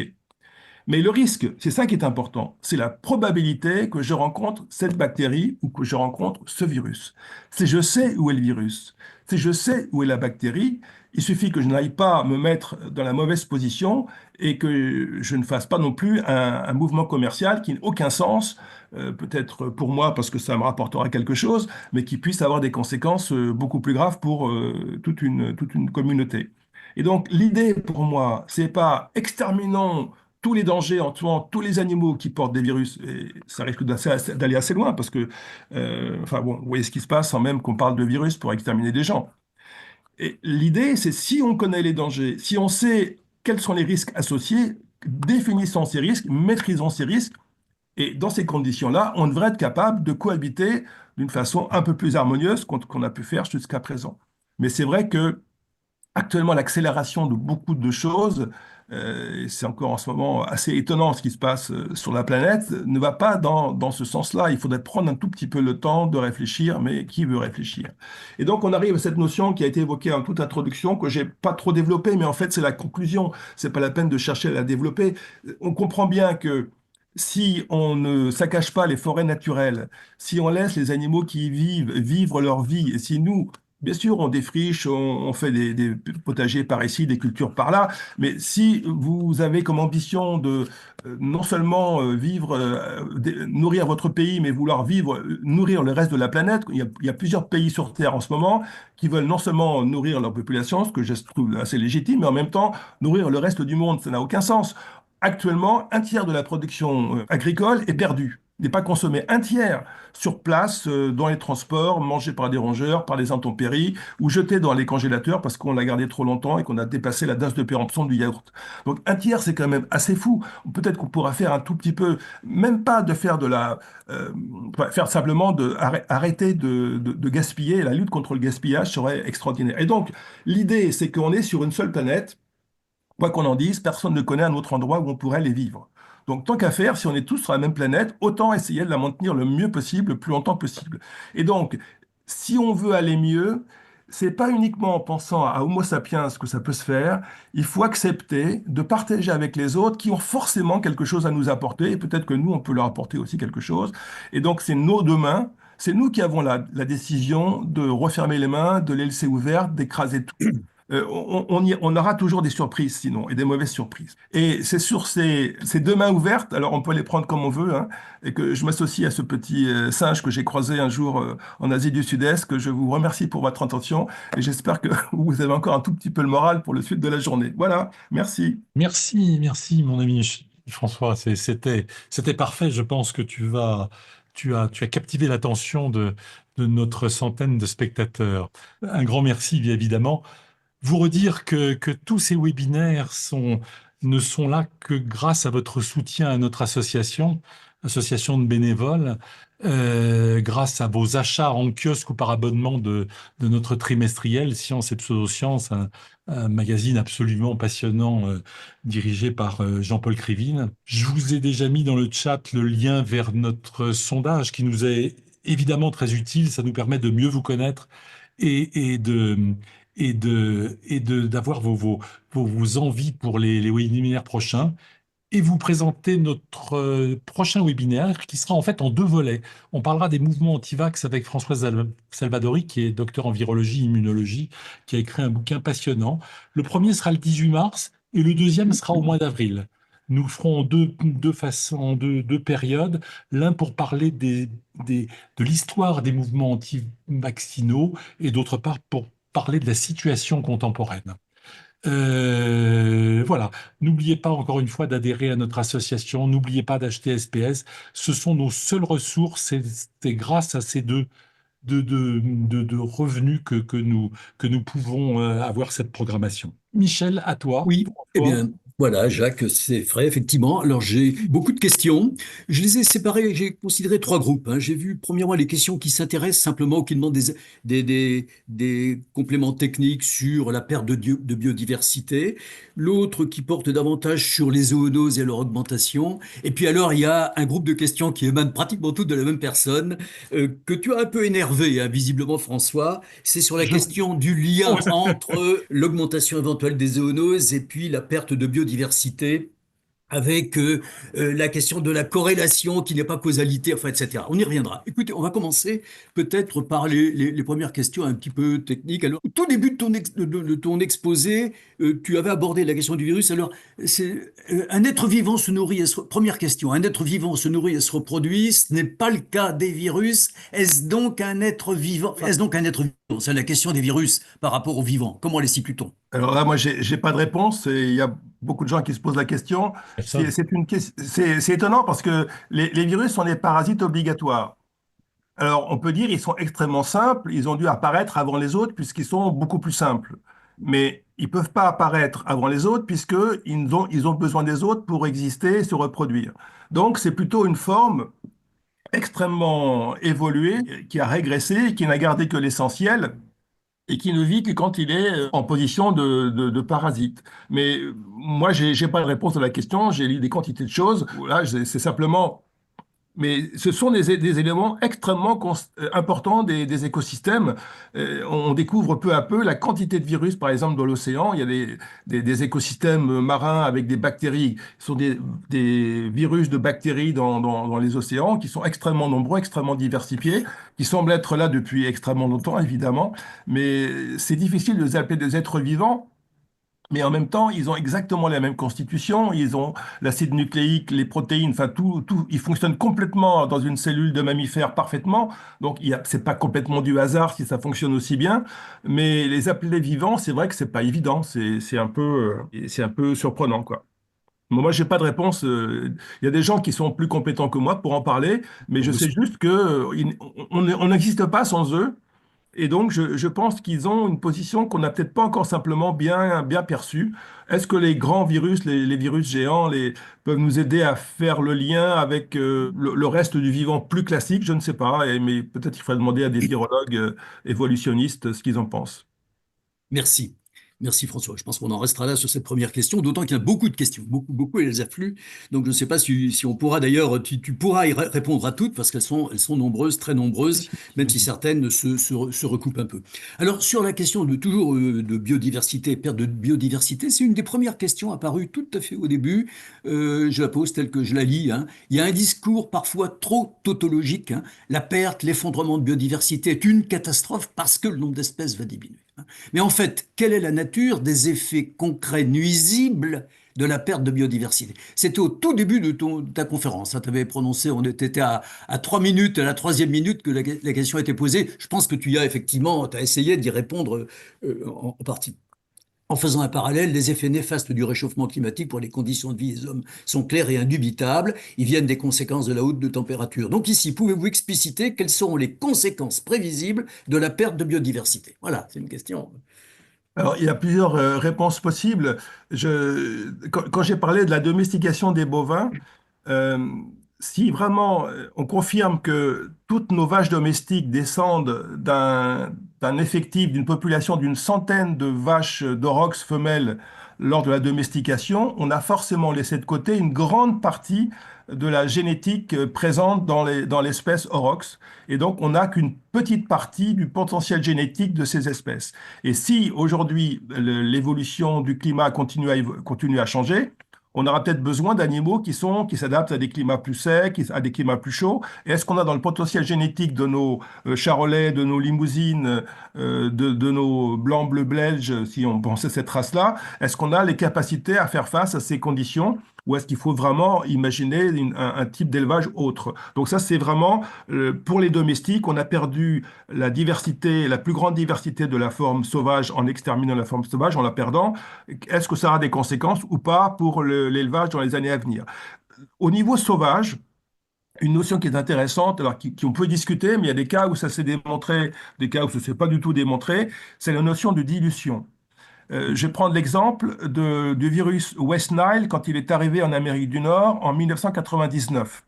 S2: Mais le risque, c'est ça qui est important, c'est la probabilité que je rencontre cette bactérie ou que je rencontre ce virus. Si je sais où est le virus, si je sais où est la bactérie, il suffit que je n'aille pas me mettre dans la mauvaise position et que je ne fasse pas non plus un mouvement commercial qui n'a aucun sens, peut-être pour moi parce que ça me rapportera quelque chose, mais qui puisse avoir des conséquences beaucoup plus graves pour toute une communauté. Et donc l'idée pour moi, c'est pas exterminons tous les dangers en tuant tous les animaux qui portent des virus, et ça risque d'aller assez loin parce que, enfin bon, vous voyez ce qui se passe sans même qu'on parle de virus pour exterminer des gens. Et l'idée, c'est si on connaît les dangers, si on sait quels sont les risques associés, définissons ces risques, maîtrisons ces risques, et dans ces conditions-là, on devrait être capable de cohabiter d'une façon un peu plus harmonieuse qu'on a pu faire jusqu'à présent. Mais c'est vrai que actuellement l'accélération de beaucoup de choses, et c'est encore en ce moment assez étonnant ce qui se passe sur la planète, ne va pas dans ce sens-là. Il faudrait prendre un tout petit peu le temps de réfléchir, mais qui veut réfléchir? Et donc on arrive à cette notion qui a été évoquée en toute introduction, que j'ai pas trop développée, mais en fait c'est la conclusion. C'est pas la peine de chercher à la développer. On comprend bien que si on ne saccage pas les forêts naturelles, si on laisse les animaux qui y vivent vivre leur vie, et si nous, bien sûr, on défriche, on fait des potagers par ici, des cultures par là, mais si vous avez comme ambition de non seulement nourrir votre pays, mais vouloir vivre, nourrir le reste de la planète, il y a plusieurs pays sur Terre en ce moment qui veulent non seulement nourrir leur population, ce que je trouve assez légitime, mais en même temps nourrir le reste du monde. Ça n'a aucun sens. Actuellement, un tiers de la production agricole est perdue, n'est pas consommée. Un tiers sur place, dans les transports, mangé par des rongeurs, par les intempéries, ou jeté dans les congélateurs parce qu'on l'a gardé trop longtemps et qu'on a dépassé la date de péremption du yaourt. Donc un tiers, c'est quand même assez fou. Peut-être qu'on pourra faire un tout petit peu, même pas de faire de la... faire simplement arrêter de gaspiller. La lutte contre le gaspillage serait extraordinaire. Et donc, l'idée, c'est qu'on est sur une seule planète. Quoi qu'on en dise, personne ne connaît un autre endroit où on pourrait les vivre. Donc, tant qu'à faire, si on est tous sur la même planète, autant essayer de la maintenir le mieux possible, le plus longtemps possible. Et donc, si on veut aller mieux, c'est pas uniquement en pensant à Homo sapiens que ça peut se faire. Il faut accepter de partager avec les autres qui ont forcément quelque chose à nous apporter, et peut-être que nous, on peut leur apporter aussi quelque chose. Et donc, c'est nos deux mains. C'est nous qui avons la décision de refermer les mains, de les laisser ouvertes, d'écraser tout. On aura toujours des surprises sinon, et des mauvaises surprises. Et c'est sur ces deux mains ouvertes, alors on peut les prendre comme on veut, hein, et que je m'associe à ce petit singe que j'ai croisé un jour en Asie du Sud-Est, que je vous remercie pour votre attention, et j'espère que vous avez encore un tout petit peu le moral pour le suite de la journée. Voilà, merci.
S1: Merci, merci, mon ami François. C'était parfait. Je pense que tu as captivé l'attention de notre centaine de spectateurs. Un grand merci, bien évidemment. Vous redire que tous ces webinaires ne sont là que grâce à votre soutien à notre association, association de bénévoles, grâce à vos achats en kiosque ou par abonnement de notre trimestriel Science et Pseudosciences, un magazine absolument passionnant dirigé par Jean-Paul Krivine. Je vous ai déjà mis dans le chat le lien vers notre sondage qui nous est évidemment très utile. Ça nous permet de mieux vous connaître et d'avoir vos envies pour les webinaires prochains et vous présenter notre prochain webinaire qui sera en fait en deux volets. On parlera des mouvements anti-vax avec Françoise Salvadori, qui est docteur en virologie et immunologie, qui a écrit un bouquin passionnant. Le premier sera le 18 mars et le deuxième sera au mois d'avril. Nous ferons deux façons, deux périodes, l'un pour parler de l'histoire des mouvements anti-vaccinaux et d'autre part pour parler de la situation contemporaine. Voilà. N'oubliez pas encore une fois d'adhérer à notre association. N'oubliez pas d'acheter SPS. Ce sont nos seules ressources et c'est grâce à ces deux revenus que nous pouvons avoir cette programmation. Michel, à toi.
S3: Oui, eh
S1: Toi.
S3: bien, voilà, Jacques, c'est vrai, effectivement. Alors, j'ai beaucoup de questions. Je les ai séparées, j'ai considéré trois groupes, hein. J'ai vu, premièrement, les questions qui s'intéressent simplement, qui demandent des compléments techniques sur la perte de biodiversité. L'autre qui porte davantage sur les zoonoses et leur augmentation. Et puis alors, il y a un groupe de questions qui émanent pratiquement toutes de la même personne, que tu as un peu énervé, hein, visiblement, François. C'est sur la
S1: Je...
S3: question du lien entre l'augmentation éventuelle des zoonoses et puis la perte de biodiversité avec la question de la corrélation qui n'est pas causalité, enfin, etc. On y reviendra. Écoutez, on va commencer peut-être par les premières questions un petit peu techniques. Alors, au tout début de de ton exposé, tu avais abordé la question du virus. Alors, c'est un être vivant se nourrit première question, un être vivant se nourrit et se reproduit, ce n'est pas le cas des virus. Est-ce donc un être vivant? Est-ce donc un être vivant? C'est la question des virus par rapport aux vivants. Comment les situe-t-on?
S2: Alors là, moi, j'ai pas de réponse. Et il y a beaucoup de gens qui se posent la question.
S1: Personne.
S2: C'est étonnant parce que les virus sont des parasites obligatoires. Alors, on peut dire ils sont extrêmement simples. Ils ont dû apparaître avant les autres puisqu'ils sont beaucoup plus simples. Mais ils peuvent pas apparaître avant les autres puisqu'ils ont besoin des autres pour exister et se reproduire. Donc, c'est plutôt une forme extrêmement évoluée qui a régressé, qui n'a gardé que l'essentiel et qui ne vit que quand il est en position de parasite. Mais moi, j'ai pas de réponse à la question. J'ai lu des quantités de choses. Voilà, c'est simplement. Mais ce sont des éléments extrêmement importants des écosystèmes. On découvre peu à peu la quantité de virus, par exemple, dans l'océan. Il y a des écosystèmes marins avec des bactéries. Ce sont des virus de bactéries dans les océans qui sont extrêmement nombreux, extrêmement diversifiés, qui semblent être là depuis extrêmement longtemps, évidemment. Mais c'est difficile de les appeler des êtres vivants. Mais en même temps, ils ont exactement la même constitution, ils ont l'acide nucléique, les protéines, enfin ils fonctionnent complètement dans une cellule de mammifère parfaitement. Donc, c'est pas complètement du hasard si ça fonctionne aussi bien. Mais les appeler vivants, c'est vrai que c'est pas évident, c'est un peu surprenant, quoi. Moi, j'ai pas de réponse. Il y a des gens qui sont plus compétents que moi pour en parler, mais je sais juste que on n'existe pas sans eux. Et donc, je pense qu'ils ont une position qu'on n'a peut-être pas encore simplement bien perçue. Est-ce que les grands virus, les virus géants, peuvent nous aider à faire le lien avec le reste du vivant plus classique? Je ne sais pas, mais peut-être qu'il faudrait demander à des virologues évolutionnistes ce qu'ils en pensent.
S3: Merci. Merci François. Je pense qu'on en restera là sur cette première question, d'autant qu'il y a beaucoup de questions, beaucoup, et elles affluent. Donc je ne sais pas si on pourra d'ailleurs, tu pourras y répondre à toutes parce elles sont nombreuses, très nombreuses, même si certaines se recoupent un peu. Alors sur la question de toujours de biodiversité, perte de biodiversité, c'est une des premières questions apparues tout à fait au début. Je la pose telle que je la lis, hein. Il y a un discours parfois trop tautologique, hein. La perte, l'effondrement de biodiversité est une catastrophe parce que le nombre d'espèces va diminuer. Mais en fait, quelle est la nature des effets concrets nuisibles de la perte de biodiversité? C'était au tout début de ta conférence. Tu avais prononcé, on était à 3 minutes, à la troisième minute que la question a été posée. Je pense que tu y as effectivement, tu as essayé d'y répondre en partie. En faisant un parallèle, les effets néfastes du réchauffement climatique pour les conditions de vie des hommes sont clairs et indubitables. Ils viennent des conséquences de la haute de température. Donc ici, pouvez-vous expliciter quelles seront les conséquences prévisibles de la perte de biodiversité? Voilà, c'est une question.
S2: Alors, il y a plusieurs réponses possibles. Quand j'ai parlé de la domestication des bovins, Euh, si vraiment on confirme que toutes nos vaches domestiques descendent d'un effectif, d'une population d'une centaine de vaches d'aurochs femelles lors de la domestication, on a forcément laissé de côté une grande partie de la génétique présente dans l'espèce aurochs. Et donc, on n'a qu'une petite partie du potentiel génétique de ces espèces. Et si aujourd'hui l'évolution du climat continue à changer, on aura peut-être besoin d'animaux qui s'adaptent à des climats plus secs, à des climats plus chauds. Et est-ce qu'on a dans le potentiel génétique de nos charolais, de nos limousines, de nos blancs bleus belges, si on pensait cette race-là, est-ce qu'on a les capacités à faire face à ces conditions? Ou est-ce qu'il faut vraiment imaginer un type d'élevage autre? Donc ça, c'est vraiment, pour les domestiques, on a perdu la diversité, la plus grande diversité de la forme sauvage en exterminant la forme sauvage, en la perdant. Est-ce que ça aura des conséquences ou pas pour l'élevage dans les années à venir? Au niveau sauvage, une notion qui est intéressante, alors on peut discuter, mais il y a des cas où ça s'est démontré, des cas où ça ne s'est pas du tout démontré, c'est la notion de dilution. Je vais prendre l'exemple du virus West Nile quand il est arrivé en Amérique du Nord en 1999.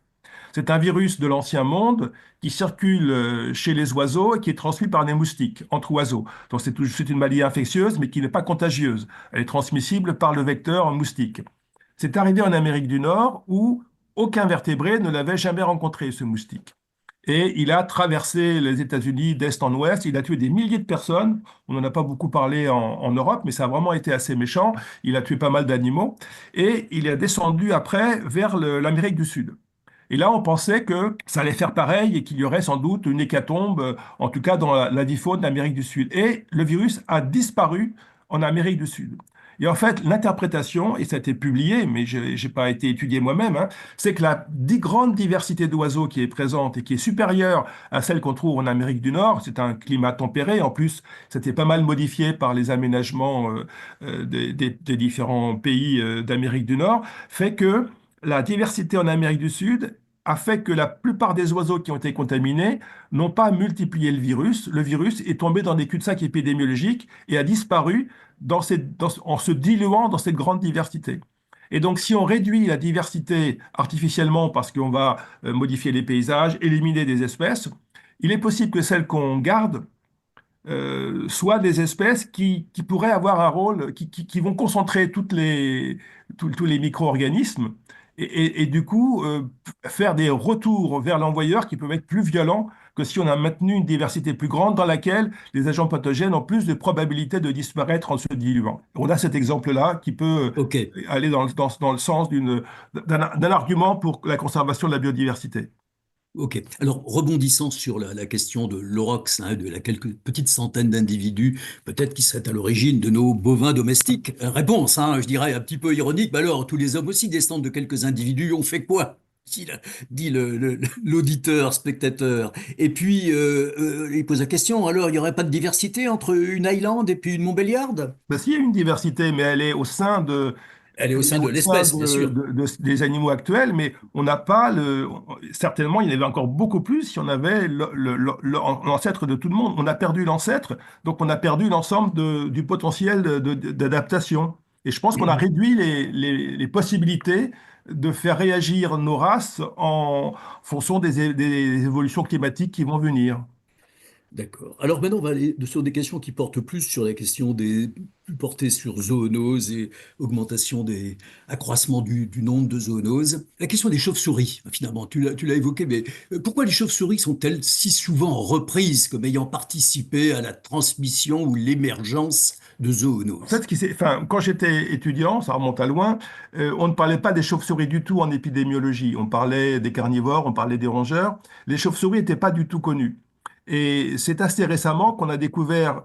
S2: C'est un virus de l'ancien monde qui circule chez les oiseaux et qui est transmis par des moustiques entre oiseaux. Donc c'est une maladie infectieuse, mais qui n'est pas contagieuse. Elle est transmissible par le vecteur moustique. C'est arrivé en Amérique du Nord où aucun vertébré ne l'avait jamais rencontré, ce moustique. Et il a traversé les États-Unis d'est en ouest. Il a tué des milliers de personnes. On n'en a pas beaucoup parlé en Europe, mais ça a vraiment été assez méchant. Il a tué pas mal d'animaux. Et il est descendu après vers l'Amérique du Sud. Et là, on pensait que ça allait faire pareil et qu'il y aurait sans doute une hécatombe, en tout cas dans la faune d'Amérique du Sud. Et le virus a disparu en Amérique du Sud. Et en fait, l'interprétation, et ça a été publié, mais je n'ai pas été étudié moi-même, hein, c'est que la grande diversité d'oiseaux qui est présente et qui est supérieure à celle qu'on trouve en Amérique du Nord, c'est un climat tempéré, en plus, c'était pas mal modifié par les aménagements des différents pays d'Amérique du Nord, fait que la diversité en Amérique du Sud a fait que la plupart des oiseaux qui ont été contaminés n'ont pas multiplié le virus. Le virus est tombé dans des cul-de-sac épidémiologiques et a disparu en se diluant dans cette grande diversité. Et donc, si on réduit la diversité artificiellement parce qu'on va modifier les paysages, éliminer des espèces, il est possible que celles qu'on garde soient des espèces qui pourraient avoir un rôle, qui vont concentrer tous les micro-organismes et du coup faire des retours vers l'envoyeur qui peuvent être plus violents que si on a maintenu une diversité plus grande dans laquelle les agents pathogènes ont plus de probabilité de disparaître en se diluant. On a cet exemple-là qui peut
S3: Ok.
S2: aller dans le sens d'un argument pour la conservation de la biodiversité.
S3: Ok. Alors, rebondissant sur la question de l'aurochs, hein, de la quelques petites centaines d'individus, peut-être qui seraient à l'origine de nos bovins domestiques. Réponse, hein, je dirais un petit peu ironique. Bah alors, tous les hommes aussi descendent de quelques individus. On fait quoi? Dit l'auditeur, spectateur. Et puis, il pose la question, alors, il n'y aurait pas de diversité entre une Highland et puis une Montbéliarde?
S2: Ben, s'il y a une diversité, mais
S3: Elle est au
S2: elle est
S3: sein de
S2: au sein
S3: l'espèce, bien sûr.
S2: des animaux actuels, mais on n'a pas certainement, il y en avait encore beaucoup plus si on avait l'ancêtre de tout le monde. On a perdu l'ancêtre, donc on a perdu l'ensemble du potentiel d'adaptation. Et je pense qu'on a réduit les possibilités de faire réagir nos races en fonction des évolutions climatiques qui vont venir.
S3: D'accord. Alors maintenant, on va aller sur des questions qui portent plus sur la question plus portées sur zoonoses et augmentation accroissement du nombre de zoonoses. La question des chauves-souris, finalement, tu l'as évoqué, mais pourquoi les chauves-souris sont-elles si souvent reprises comme ayant participé à la transmission ou l'émergence de
S2: En fait,
S3: zoonoses?
S2: enfin, quand j'étais étudiant, ça remonte à loin, on ne parlait pas des chauves-souris du tout en épidémiologie. On parlait des carnivores, on parlait des rongeurs. Les chauves-souris n'étaient pas du tout connues. Et c'est assez récemment qu'on a découvert,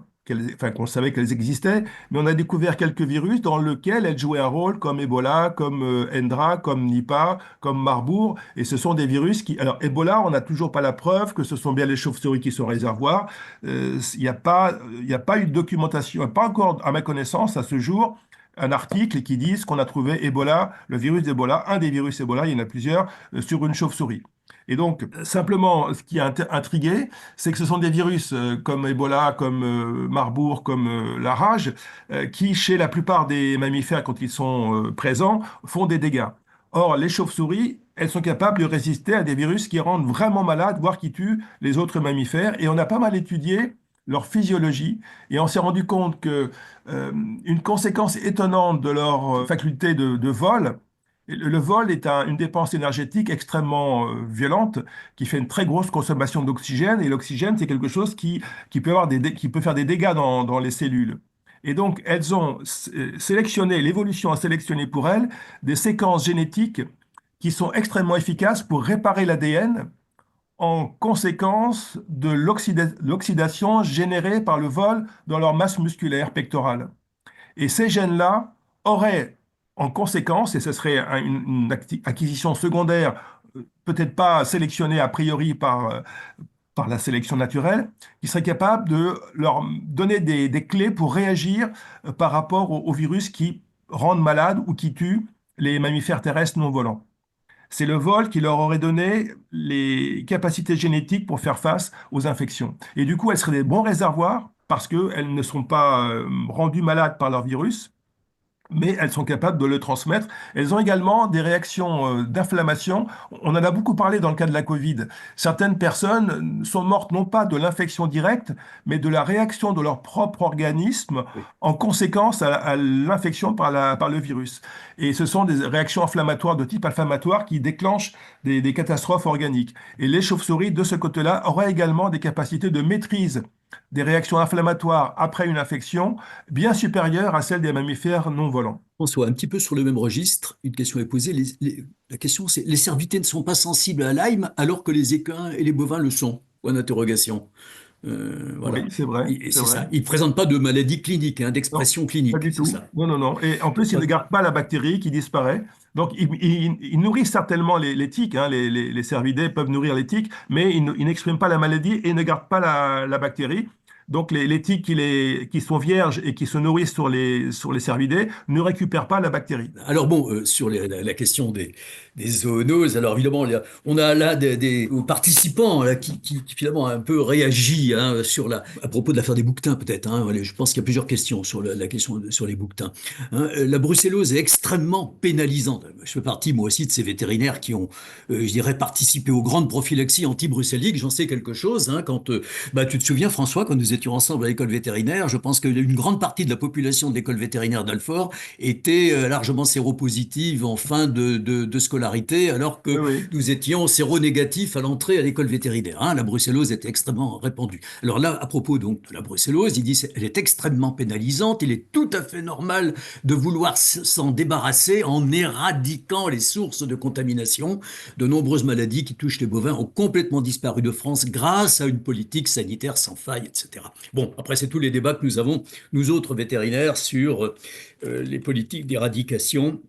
S2: enfin, qu'on savait qu'elles existaient, mais on a découvert quelques virus dans lesquels elles jouaient un rôle comme Ebola, comme Hendra, comme Nipah, comme Marburg. Et ce sont des virus qui... Alors, Ebola, on n'a toujours pas la preuve que ce sont bien les chauves-souris qui sont réservoirs. Il n'y a pas eu de documentation, pas encore, à ma connaissance, à ce jour, un article qui dise qu'on a trouvé Ebola, le virus d'Ebola, un des virus Ebola, il y en a plusieurs, sur une chauve-souris. Et donc, simplement, ce qui a intrigué, c'est que ce sont des virus comme Ebola, comme Marburg, comme la rage, qui, chez la plupart des mammifères, quand ils sont présents, font des dégâts. Or, les chauves-souris, elles sont capables de résister à des virus qui rendent vraiment malades, voire qui tuent les autres mammifères. Et on a pas mal étudié leur physiologie, et on s'est rendu compte que une conséquence étonnante de leur faculté de vol, le vol est une dépense énergétique extrêmement violente qui fait une très grosse consommation d'oxygène. Et l'oxygène, c'est quelque chose qui peut faire des dégâts dans les cellules. Et donc, elles ont sélectionné, l'évolution a sélectionné pour elles des séquences génétiques qui sont extrêmement efficaces pour réparer l'ADN en conséquence de l'oxydation générée par le vol dans leur masse musculaire pectorale. Et ces gènes-là auraient en conséquence, et ce serait une acquisition secondaire, peut-être pas sélectionnée a priori par la sélection naturelle, qui serait capable de leur donner des clés pour réagir par rapport aux virus qui rendent malades ou qui tuent les mammifères terrestres non volants. C'est le vol qui leur aurait donné les capacités génétiques pour faire face aux infections. Et du coup, elles seraient des bons réservoirs parce qu'elles ne sont pas rendues malades par leur virus, mais elles sont capables de le transmettre. Elles ont également des réactions d'inflammation. On en a beaucoup parlé dans le cas de la Covid. Certaines personnes sont mortes non pas de l'infection directe, mais de la réaction de leur propre organisme
S3: Oui.
S2: en conséquence à l'infection par le virus. Et ce sont des réactions inflammatoires de type inflammatoire qui déclenchent des catastrophes organiques. Et les chauves-souris, de ce côté-là, auraient également des capacités de maîtrise des réactions inflammatoires après une infection bien supérieures à celles des mammifères non volants.
S3: François, un petit peu sur le même registre, une question est posée. La question, c'est les cervidés ne sont pas sensibles à Lyme alors que les équins et les bovins le sont. Point d'interrogation. Voilà.
S2: Oui, c'est vrai,
S3: Et
S2: c'est
S3: c'est
S2: vrai.
S3: ça. Ils ne présentent pas de maladie clinique, hein,
S2: Non,
S3: d'expression
S2: pas
S3: clinique.
S2: du
S3: C'est
S2: tout.
S3: ça.
S2: Non, non, non. Et en plus, ils ne gardent pas la bactérie qui disparaît. Donc, ils nourrissent certainement les tiques, hein. Les cervidés peuvent nourrir les tiques, mais ils n'expriment pas la maladie et ne gardent pas la bactérie. Donc, les tiques qui sont vierges et qui se nourrissent sur les cervidés ne récupèrent pas la bactérie.
S3: Alors bon, sur la question des zoonoses, alors évidemment, on a là des participants là, qui finalement ont un peu réagi hein, à propos de l'affaire des bouquetins peut-être. Hein. Allez, je pense qu'il y a plusieurs questions sur la question sur les bouquetins. Hein. La brucellose est extrêmement pénalisante. Je fais partie moi aussi de ces vétérinaires qui ont, je dirais, participé aux grandes prophylaxies anti-brucelliques. J'en sais quelque chose. Hein, quand tu te souviens, François, quand nous étions ensemble à l'école vétérinaire, je pense qu'une grande partie de la population de l'école vétérinaire d'Alfort était largement séropositive en fin de scolarité, alors
S2: Oui,
S3: que
S2: oui.
S3: nous étions séronégatifs à l'entrée à l'école vétérinaire. Hein. La brucellose était extrêmement répandue. Alors là, à propos donc de la brucellose, il dit qu'elle est extrêmement pénalisante. Il est tout à fait normal de vouloir s'en débarrasser en éradiquant les sources de contamination. De nombreuses maladies qui touchent les bovins ont complètement disparu de France grâce à une politique sanitaire sans faille, etc. Bon, après, c'est tous les débats que nous avons, nous autres vétérinaires, sur les politiques d'éradication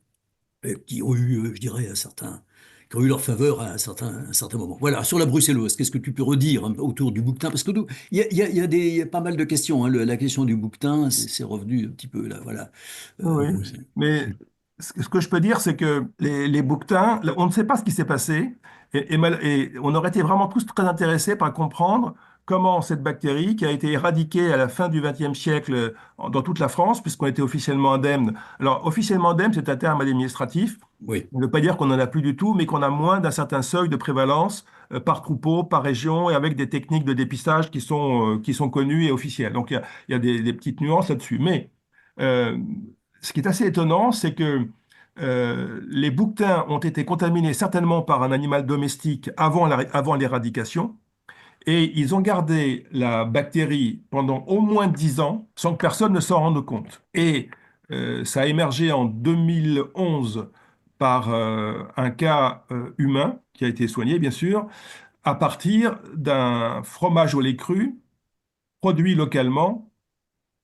S3: qui ont eu, je dirais, qui ont eu leur faveur à un certain moment. Voilà, sur la brucellose, qu'est-ce que tu peux redire hein, autour du bouquetin? Parce que il y a pas mal de questions. Hein. La question du bouquetin, c'est revenu un petit peu là, voilà.
S2: Oui, oui. Mais ce que je peux dire, c'est que les bouquetins, on ne sait pas ce qui s'est passé, et on aurait été vraiment tous très intéressés par comprendre comment cette bactérie, qui a été éradiquée à la fin du XXe siècle dans toute la France, puisqu'on était officiellement indemne. Alors, officiellement indemne, c'est un terme administratif.
S3: Oui.
S2: Ça ne veut pas dire qu'on n'en a plus du tout, mais qu'on a moins d'un certain seuil de prévalence par troupeau, par région, et avec des techniques de dépistage qui sont connues et officielles. Donc, il y a des petites nuances là-dessus. Mais euh, ce qui est assez étonnant, c'est que les bouquetins ont été contaminés certainement par un animal domestique avant l'éradication, et ils ont gardé la bactérie pendant au moins 10 ans sans que personne ne s'en rende compte. Et ça a émergé en 2011 par un cas humain qui a été soigné, bien sûr, à partir d'un fromage au lait cru produit localement,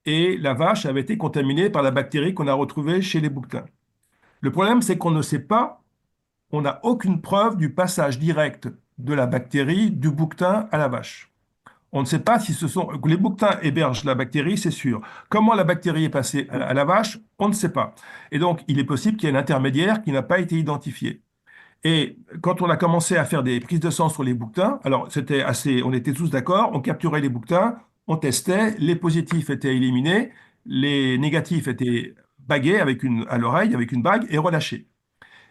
S2: et la vache avait été contaminée par la bactérie qu'on a retrouvée chez les bouquetins. Le problème, c'est qu'on ne sait pas, on n'a aucune preuve du passage direct de la bactérie du bouquetin à la vache. On ne sait pas si ce sont... Les bouquetins hébergent la bactérie, c'est sûr. Comment la bactérie est passée à la vache, on ne sait pas. Et donc, il est possible qu'il y ait un intermédiaire qui n'a pas été identifié. Et quand on a commencé à faire des prises de sang sur les bouquetins, alors c'était assez, on était tous d'accord, on capturait les bouquetins, on testait, les positifs étaient éliminés, les négatifs étaient bagués à l'oreille avec une bague et relâchés.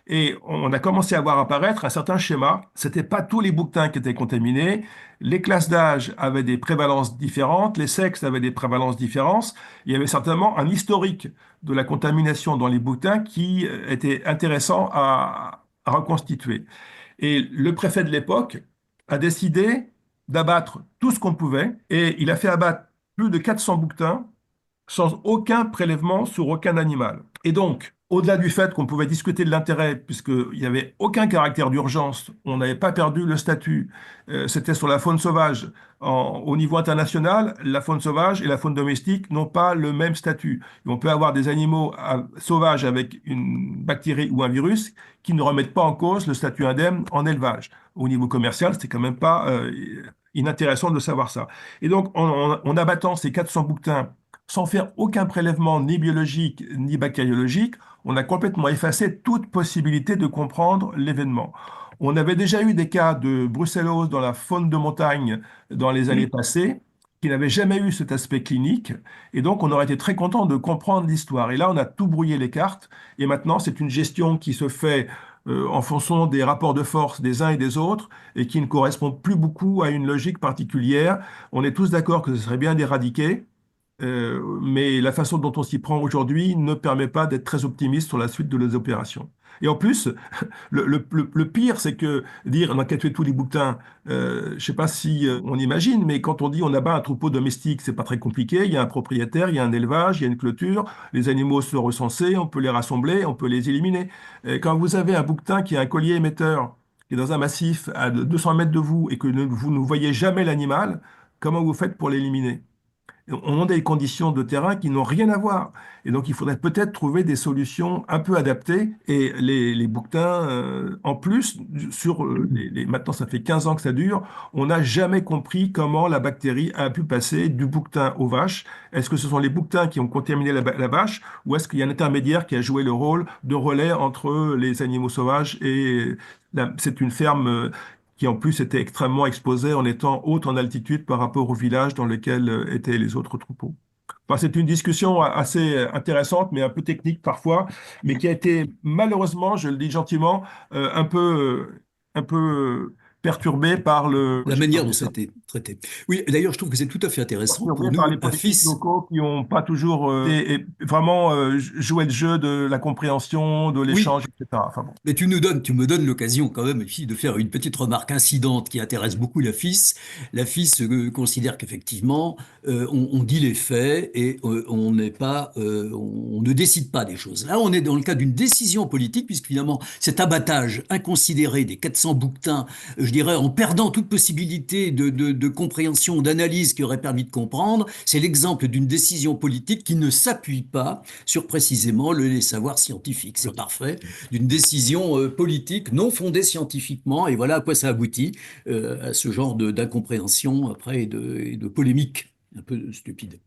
S2: Et on a commencé à voir apparaître un certain schéma. C'était pas tous les bouquetins qui étaient contaminés. Les classes d'âge avaient des prévalences différentes, les sexes avaient des prévalences différentes. Il y avait certainement un historique de la contamination dans les bouquetins qui était intéressant à reconstituer. Et le préfet de l'époque a décidé d'abattre tout ce qu'on pouvait, et il a fait abattre plus de 400 bouquetins sans aucun prélèvement sur aucun animal. Et donc, au-delà du fait qu'on pouvait discuter de l'intérêt, puisqu'il n'y avait aucun caractère d'urgence, on n'avait pas perdu le statut, c'était sur la faune sauvage. Au niveau international, la faune sauvage et la faune domestique n'ont pas le même statut. On peut avoir des animaux sauvages avec une bactérie ou un virus qui ne remettent pas en cause le statut indemne en élevage. Au niveau commercial, c'est quand même pas inintéressant de savoir ça. Et donc, en abattant ces 400 bouquetins sans faire aucun prélèvement ni biologique ni bactériologique, on a complètement effacé toute possibilité de comprendre l'événement. On avait déjà eu des cas de brucellose dans la faune de montagne dans les années passées, qui n'avaient jamais eu cet aspect clinique, et donc on aurait été très content de comprendre l'histoire. Et là, on a tout brouillé les cartes, et maintenant c'est une gestion qui se fait en fonction des rapports de force des uns et des autres, et qui ne correspond plus beaucoup à une logique particulière. On est tous d'accord que ce serait bien d'éradiquer, mais la façon dont on s'y prend aujourd'hui ne permet pas d'être très optimiste sur la suite de les opérations. Et en plus, le pire, c'est que dire on a qu'à tuer tous les bouquetins, je ne sais pas si on imagine, mais quand on dit on abat un troupeau domestique, c'est pas très compliqué. Il y a un propriétaire, il y a un élevage, il y a une clôture, les animaux sont recensés, on peut les rassembler, on peut les éliminer. Quand vous avez un bouquetin qui a un collier émetteur, qui est dans un massif à 200 mètres de vous et que vous ne voyez jamais l'animal, comment vous faites pour l'éliminer? On a des conditions de terrain qui n'ont rien à voir. Et donc, il faudrait peut-être trouver des solutions un peu adaptées. Et les bouquetins, en plus, maintenant, ça fait 15 ans que ça dure, on n'a jamais compris comment la bactérie a pu passer du bouquetin aux vaches. Est-ce que ce sont les bouquetins qui ont contaminé la vache ou est-ce qu'il y a un intermédiaire qui a joué le rôle de relais entre les animaux sauvages et c'est une ferme qui en plus était extrêmement exposée en étant haute en altitude par rapport au village dans lequel étaient les autres troupeaux. Enfin, c'est une discussion assez intéressante, mais un peu technique parfois, mais qui a été malheureusement, je le dis gentiment, un peu perturbée par
S3: La manière dont ça a été traité. Oui, d'ailleurs, je trouve que c'est tout à fait intéressant pour
S2: par
S3: nous,
S2: les
S3: un
S2: politiques
S3: fils.
S2: locaux qui n'ont pas toujours vraiment joué le jeu de la compréhension, de
S3: Oui,
S2: l'échange, etc. Enfin bon.
S3: mais tu me donnes l'occasion quand même ici de faire une petite remarque incidente qui intéresse beaucoup la FIS. La FIS considère qu'effectivement, on dit les faits et on n'est pas, on ne décide pas des choses. Là, on est dans le cas d'une décision politique, puisque finalement, cet abattage inconsidéré des 400 bouquetins, je dirais, en perdant toute possibilité de compréhension, d'analyse qui aurait permis de comprendre, c'est l'exemple d'une décision politique qui ne s'appuie pas sur précisément les savoirs scientifiques. C'est parfait, d'une décision politique non fondée scientifiquement, et voilà à quoi ça aboutit, à ce genre d'incompréhension après et de polémique un peu stupide.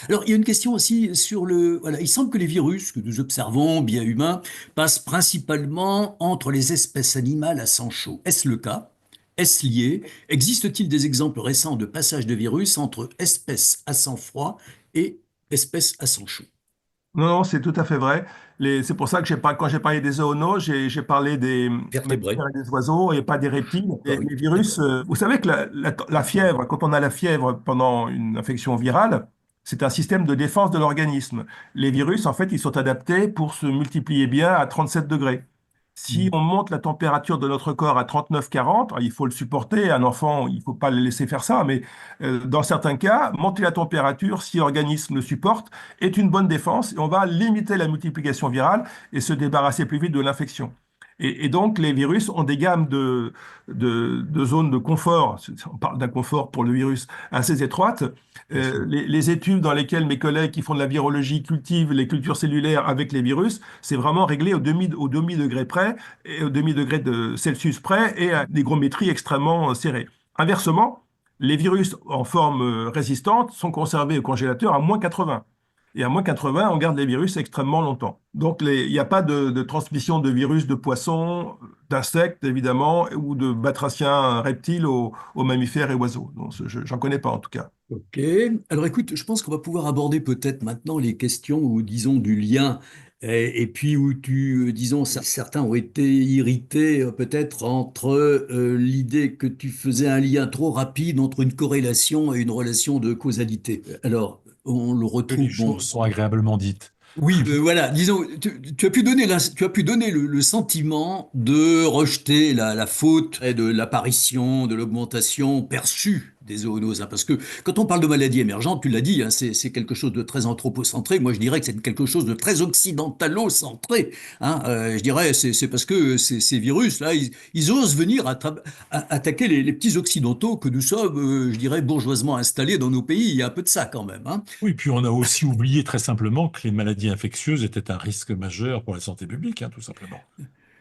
S3: Alors, il y a une question aussi sur le... Voilà, il semble que les virus que nous observons, bien humains, passent principalement entre les espèces animales à sang chaud. Est-ce le cas? Est-ce lié? Existe-t-il des exemples récents de passage de virus entre espèces à sang froid et espèces à sang chaud?
S2: Non, non, c'est tout à fait vrai. C'est pour ça que quand j'ai parlé des zoonoses, j'ai parlé des
S3: Vertébrés.
S2: mammifères et des oiseaux et pas des reptiles.
S3: Ah oui,
S2: Les
S3: tout à
S2: virus,
S3: fait.
S2: vous savez que la fièvre, quand on a la fièvre pendant une infection virale, c'est un système de défense de l'organisme. Les virus, en fait, ils sont adaptés pour se multiplier bien à 37 degrés. Si
S3: Mm.
S2: on monte la température de notre corps à 39-40, il faut le supporter. Un enfant, il ne faut pas le laisser faire ça, mais dans certains cas, monter la température, si l'organisme le supporte, est une bonne défense et on va limiter la multiplication virale et se débarrasser plus vite de l'infection. Et donc, les virus ont des gammes de zones de confort, on parle d'un confort pour le virus assez étroite.
S3: Bien sûr.
S2: Les études dans lesquelles mes collègues qui font de la virologie cultivent les cultures cellulaires avec les virus, c'est vraiment réglé au demi-degré près, et au demi-degré de Celsius près, et à des hygrométries extrêmement serrées. Inversement, les virus en forme résistante sont conservés au congélateur à -80. Et à -80, on garde les virus extrêmement longtemps. Donc, il n'y a pas de transmission de virus de poissons, d'insectes, évidemment, ou de batraciens reptiles aux mammifères et oiseaux. Donc, j'en connais pas, en tout cas.
S3: Ok. Alors écoute, je pense qu'on va pouvoir aborder peut-être maintenant les questions, ou disons, du lien. Et puis où disons, certains ont été irrités peut-être entre l'idée que tu faisais un lien trop rapide entre une corrélation et une relation de causalité. Alors, on le
S1: Que les
S3: retrouve, bon,
S1: choses sont agréablement dites.
S3: oui, voilà, disons, tu as pu donner, tu as pu donner le sentiment de rejeter la faute et de l'apparition, de l'augmentation perçue des zoonoses, hein, parce que quand on parle de maladies émergentes, tu l'as dit, hein, c'est quelque chose de très anthropocentré. Moi, je dirais que c'est quelque chose de très occidentalo-centré. Hein. Je dirais, c'est parce que ces virus-là, ils osent venir attaquer les petits occidentaux que nous sommes, je dirais, bourgeoisement installés dans nos pays. Il y a un peu de ça quand même. Hein.
S1: Oui, puis on a aussi oublié très simplement que les maladies infectieuses étaient un risque majeur pour la santé publique, hein, tout simplement.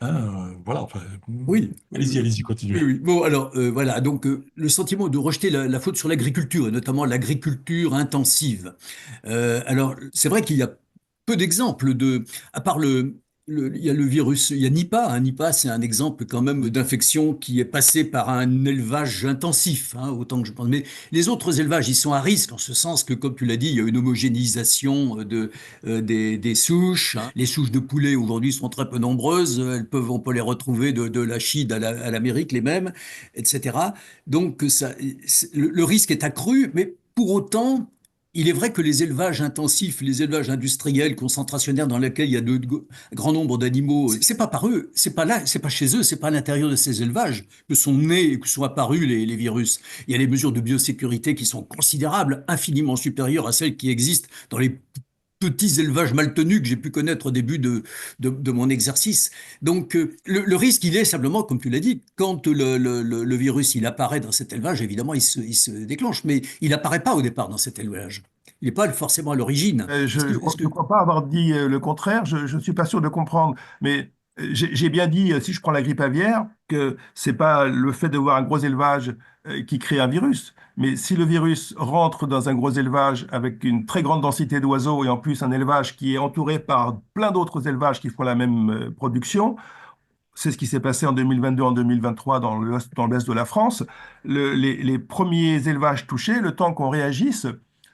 S1: Hein, voilà, enfin,
S3: Oui, oui,
S1: allez-y,
S3: oui.
S1: allez-y,
S3: Oui,
S1: continuez.
S3: oui. Bon, alors voilà, donc le sentiment de rejeter la faute sur l'agriculture, et notamment l'agriculture intensive. Alors, c'est vrai qu'il y a peu d'exemples à part il y a le virus, il y a Nipah. Hein. Nipah, c'est un exemple quand même d'infection qui est passé par un élevage intensif, hein, autant que je pense. Mais les autres élevages, ils sont à risque en ce sens que, comme tu l'as dit, il y a une homogénéisation des souches. Hein. Les souches de poulet aujourd'hui sont très peu nombreuses. On peut les retrouver de la Chine à l'Amérique, les mêmes, etc. Donc, le risque est accru, mais pour autant, il est vrai que les élevages intensifs, les élevages industriels, concentrationnaires dans lesquels il y a un grand nombre d'animaux, c'est pas par eux, c'est pas là, c'est pas chez eux, c'est pas à l'intérieur de ces élevages que sont nés, que sont apparus les virus. Il y a les mesures de biosécurité qui sont considérables, infiniment supérieures à celles qui existent dans les petits élevages mal tenus que j'ai pu connaître au début de mon exercice. Donc, le risque, il est simplement, comme tu l'as dit, quand le virus il apparaît dans cet élevage, évidemment, il se déclenche, mais il n'apparaît pas au départ dans cet élevage. Il n'est pas forcément à l'origine.
S2: Je ne crois pas avoir dit le contraire, je ne suis pas sûr de comprendre, mais j'ai bien dit, si je prends la grippe aviaire, que c'est pas le fait de voir un gros élevage qui crée un virus, mais si le virus rentre dans un gros élevage avec une très grande densité d'oiseaux et en plus un élevage qui est entouré par plein d'autres élevages qui font la même production, c'est ce qui s'est passé en 2022, en 2023 dans l'ouest de la France, les premiers élevages touchés, le temps qu'on réagisse,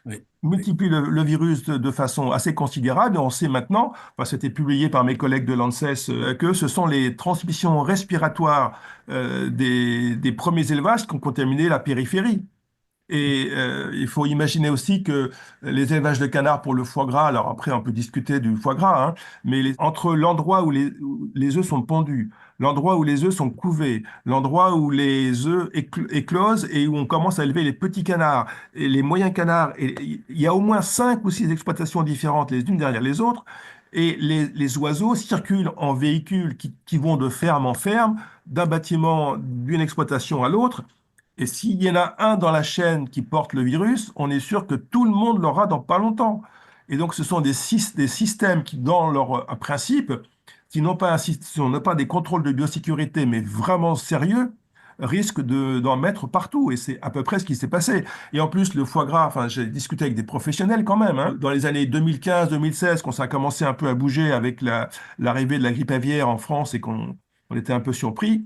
S3: Oui, oui,
S2: multiplie le virus de façon assez considérable. Et on sait maintenant, enfin, c'était publié par mes collègues de l'ANSES, que ce sont les transmissions respiratoires des premiers élevages qui ont contaminé la périphérie. Et il faut imaginer aussi que les élevages de canards pour le foie gras, alors après on peut discuter du foie gras, hein, mais entre l'endroit où les œufs sont pondus, l'endroit où les œufs sont couvés, l'endroit où les œufs éclosent et où on commence à élever les petits canards et les moyens canards, et il y a au moins 5 ou 6 exploitations différentes les unes derrière les autres. Et les oiseaux circulent en véhicules qui vont de ferme en ferme, d'un bâtiment, d'une exploitation à l'autre. Et s'il y en a un dans la chaîne qui porte le virus, on est sûr que tout le monde l'aura dans pas longtemps. Et donc, ce sont des systèmes qui, dans leur principe, qui n'ont pas des contrôles de biosécurité, mais vraiment sérieux, risquent d'en mettre partout. Et c'est à peu près ce qui s'est passé. Et en plus, le foie gras, enfin, j'ai discuté avec des professionnels quand même, hein. Dans les années 2015-2016, quand ça a commencé un peu à bouger avec l'arrivée de la grippe aviaire en France et on était un peu surpris,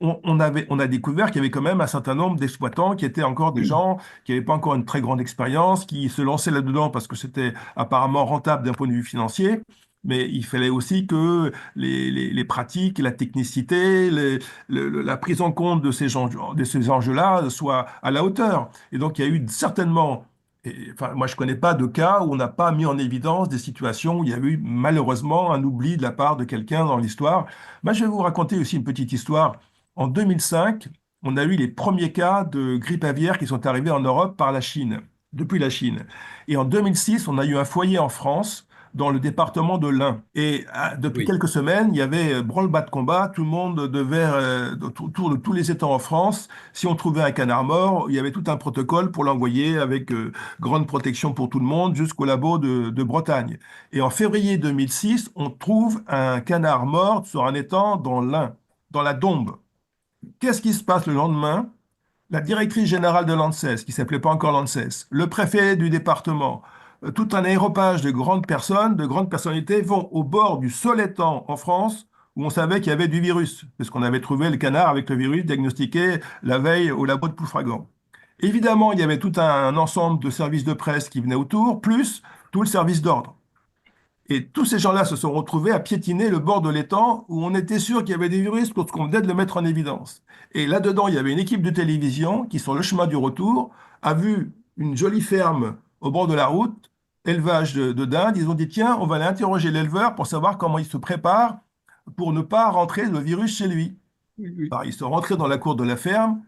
S2: on a découvert qu'il y avait quand même un certain nombre d'exploitants qui étaient encore des gens qui n'avaient pas encore une très grande expérience, qui se lançaient là-dedans parce que c'était apparemment rentable d'un point de vue financier. Mais il fallait aussi que les pratiques, la technicité, la prise en compte de ces enjeux-là soient à la hauteur. Et donc, il y a eu certainement, enfin, moi, je ne connais pas de cas où on n'a pas mis en évidence des situations où il y a eu malheureusement un oubli de la part de quelqu'un dans l'histoire. Moi, je vais vous raconter aussi une petite histoire. En 2005, on a eu les premiers cas de grippe aviaire qui sont arrivés en Europe par la Chine, depuis la Chine. Et en 2006, on a eu un foyer en France, dans le département de l'Ain. Et depuis
S3: oui.
S2: quelques semaines, il y avait branle-bas de combat. Tout le monde devait, autour de tous les étangs en France, si on trouvait un canard mort, il y avait tout un protocole pour l'envoyer avec grande protection pour tout le monde jusqu'au labo de Bretagne. Et en février 2006, on trouve un canard mort sur un étang dans l'Ain, dans la Dombe. Qu'est-ce qui se passe le lendemain? La directrice générale de l'ANSES, qui s'appelait pas encore l'ANSES, le préfet du département, tout un aéropage de grandes personnes, de grandes personnalités vont au bord du seul étang en France où on savait qu'il y avait du virus, parce qu'on avait trouvé le canard avec le virus diagnostiqué la veille au labo de Ploufragan. Évidemment, il y avait tout un ensemble de services de presse qui venaient autour, plus tout le service d'ordre. Et tous ces gens-là se sont retrouvés à piétiner le bord de l'étang où on était sûr qu'il y avait des virus parce qu'on venait de le mettre en évidence. Et là-dedans, il y avait une équipe de télévision qui, sur le chemin du retour, a vu une jolie ferme au bord de la route, élevage de dindes. Ils ont dit, tiens, on va aller interroger l'éleveur pour savoir comment il se prépare pour ne pas rentrer le virus chez lui.
S3: Oui, oui.
S2: Alors, ils sont rentrés dans la cour de la ferme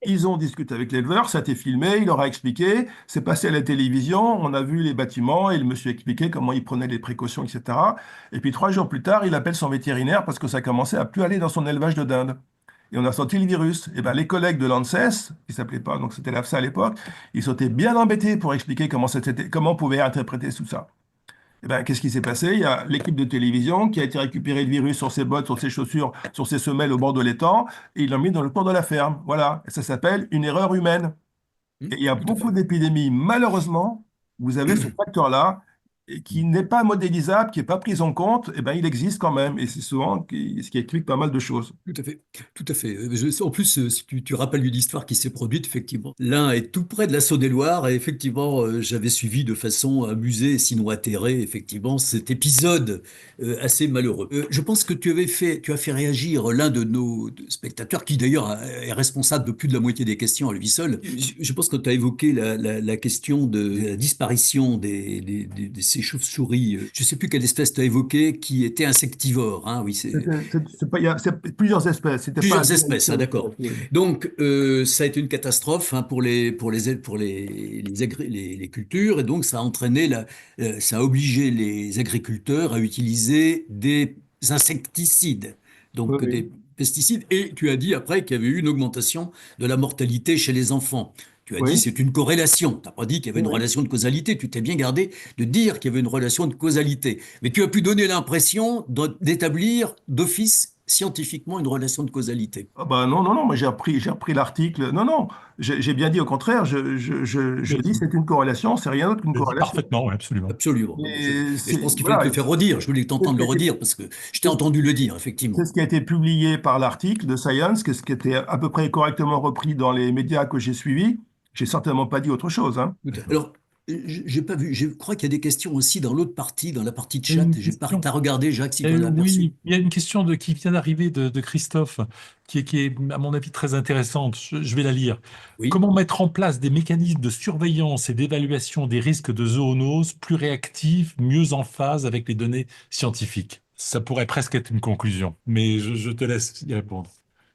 S2: Ils ont discuté avec l'éleveur, ça a été filmé, il leur a expliqué, c'est passé à la télévision, on a vu les bâtiments et le monsieur a expliqué comment il prenait les précautions, etc. Et puis 3 jours plus tard, il appelle son vétérinaire parce que ça commençait à plus aller dans son élevage de dinde. Et on a senti le virus. Et ben, les collègues de l'ANSES, qui s'appelait pas, donc c'était l'AFSA à l'époque, ils étaient bien embêtés pour expliquer comment on pouvait interpréter tout ça. Eh ben, qu'est-ce qui s'est passé? Il y a l'équipe de télévision qui a été récupérer le virus sur ses bottes, sur ses chaussures, sur ses semelles au bord de l'étang, et ils l'ont mis dans le cours de la ferme. Voilà. Et ça s'appelle une erreur humaine. Et il y a
S3: Tout à
S2: beaucoup
S3: fait.
S2: d'épidémies, malheureusement, vous avez ce facteur-là, et qui n'est pas modélisable, qui n'est pas pris en compte, eh ben, il existe quand même. Et c'est souvent ce qui explique pas mal de choses.
S3: Tout à fait, tout à fait. En plus, si tu rappelles une histoire qui s'est produite, effectivement. L'un est tout près de la Saône-et-Loire, et effectivement, j'avais suivi de façon amusée, sinon atterrée, effectivement, cet épisode assez malheureux. Je pense que tu as fait réagir l'un de nos spectateurs, qui d'ailleurs est responsable de plus de la moitié des questions à lui seul. Je pense que tu as évoqué la question de la disparition de ces chauves-souris. Je ne sais plus quelle espèce tu as évoqué, qui était insectivore. Hein, oui, c'est.
S2: C'est plusieurs espèces. C'était pas un
S3: Plusieurs
S2: seul
S3: espèces, hein,
S2: espèce.
S3: d'accord. Donc, ça a été une catastrophe hein, les cultures, et donc ça a entraîné, ça a obligé les agriculteurs à utiliser des insecticides,
S2: Oui,
S3: donc
S2: oui.
S3: des pesticides. Et tu as dit après qu'il y avait eu une augmentation de la mortalité chez les enfants. Tu as dit
S2: Oui,
S3: c'est une corrélation. Tu n'as pas dit qu'il y avait
S2: oui,
S3: une
S2: oui.
S3: relation de causalité. Tu t'es bien gardé de dire qu'il y avait une relation de causalité. Mais tu as pu donner l'impression d'établir d'office scientifiquement une relation de causalité.
S2: Ah bah non, non, non, moi j'ai repris l'article. Non, non, j'ai bien dit au contraire, je dis c'est une corrélation, c'est rien d'autre qu'une
S1: Je le dis
S2: corrélation.
S1: parfaitement, oui, absolument.
S3: Absolument. Non,
S2: Et
S3: et je
S2: c'est
S3: pense qu'il fallait te
S2: voilà,
S3: le faire redire. Je voulais
S2: c'est ce
S3: t'entendre
S2: qui
S3: le
S2: a été,
S3: redire parce que je t'ai
S2: c'est
S3: entendu le dire,
S2: c'est
S3: effectivement.
S2: ce qui a été publié par l'article de Science, ce qui était à peu près correctement repris dans les médias que j'ai suivis. J'ai certainement pas dit autre chose, hein.
S3: Alors, j'ai pas vu. Je crois qu'il y a des questions aussi dans l'autre partie, dans la partie de
S1: Il y a
S3: chat.
S1: une
S3: J'ai pas.
S1: question.
S3: T'as regardé, Jacques, si tu en as aperçu?
S1: Oui, il y a une question qui vient d'arriver de Christophe, qui est, à mon avis, très intéressante. Je vais la lire.
S3: Oui.
S1: Comment mettre en place des mécanismes de surveillance et d'évaluation des risques de zoonose plus réactifs, mieux en phase avec les données scientifiques? Ça pourrait presque être une conclusion, mais je te laisse y répondre.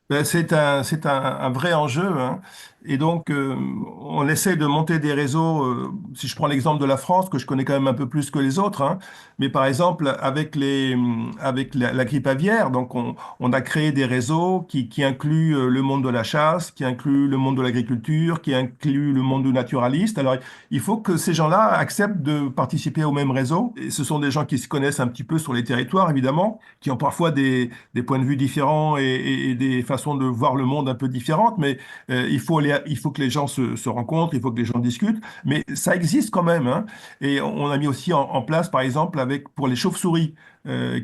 S2: Ben, c'est un vrai enjeu, hein. Et donc, on essaie de monter des réseaux. Si je prends l'exemple de la France, que je connais quand même un peu plus que les autres, hein, mais par exemple, avec la grippe aviaire, donc on a créé des réseaux qui incluent le monde de la chasse, qui incluent le monde de l'agriculture, qui incluent le monde du naturaliste. Alors, il faut que ces gens-là acceptent de participer au même réseau. Et ce sont des gens qui se connaissent un petit peu sur les territoires, évidemment, qui ont parfois des points de vue différents et des façons de voir le monde un peu différentes, mais il faut que les gens se rencontrent, il faut que les gens discutent, mais ça existe quand même, hein. Et on a mis aussi en place, par exemple, pour les chauves-souris,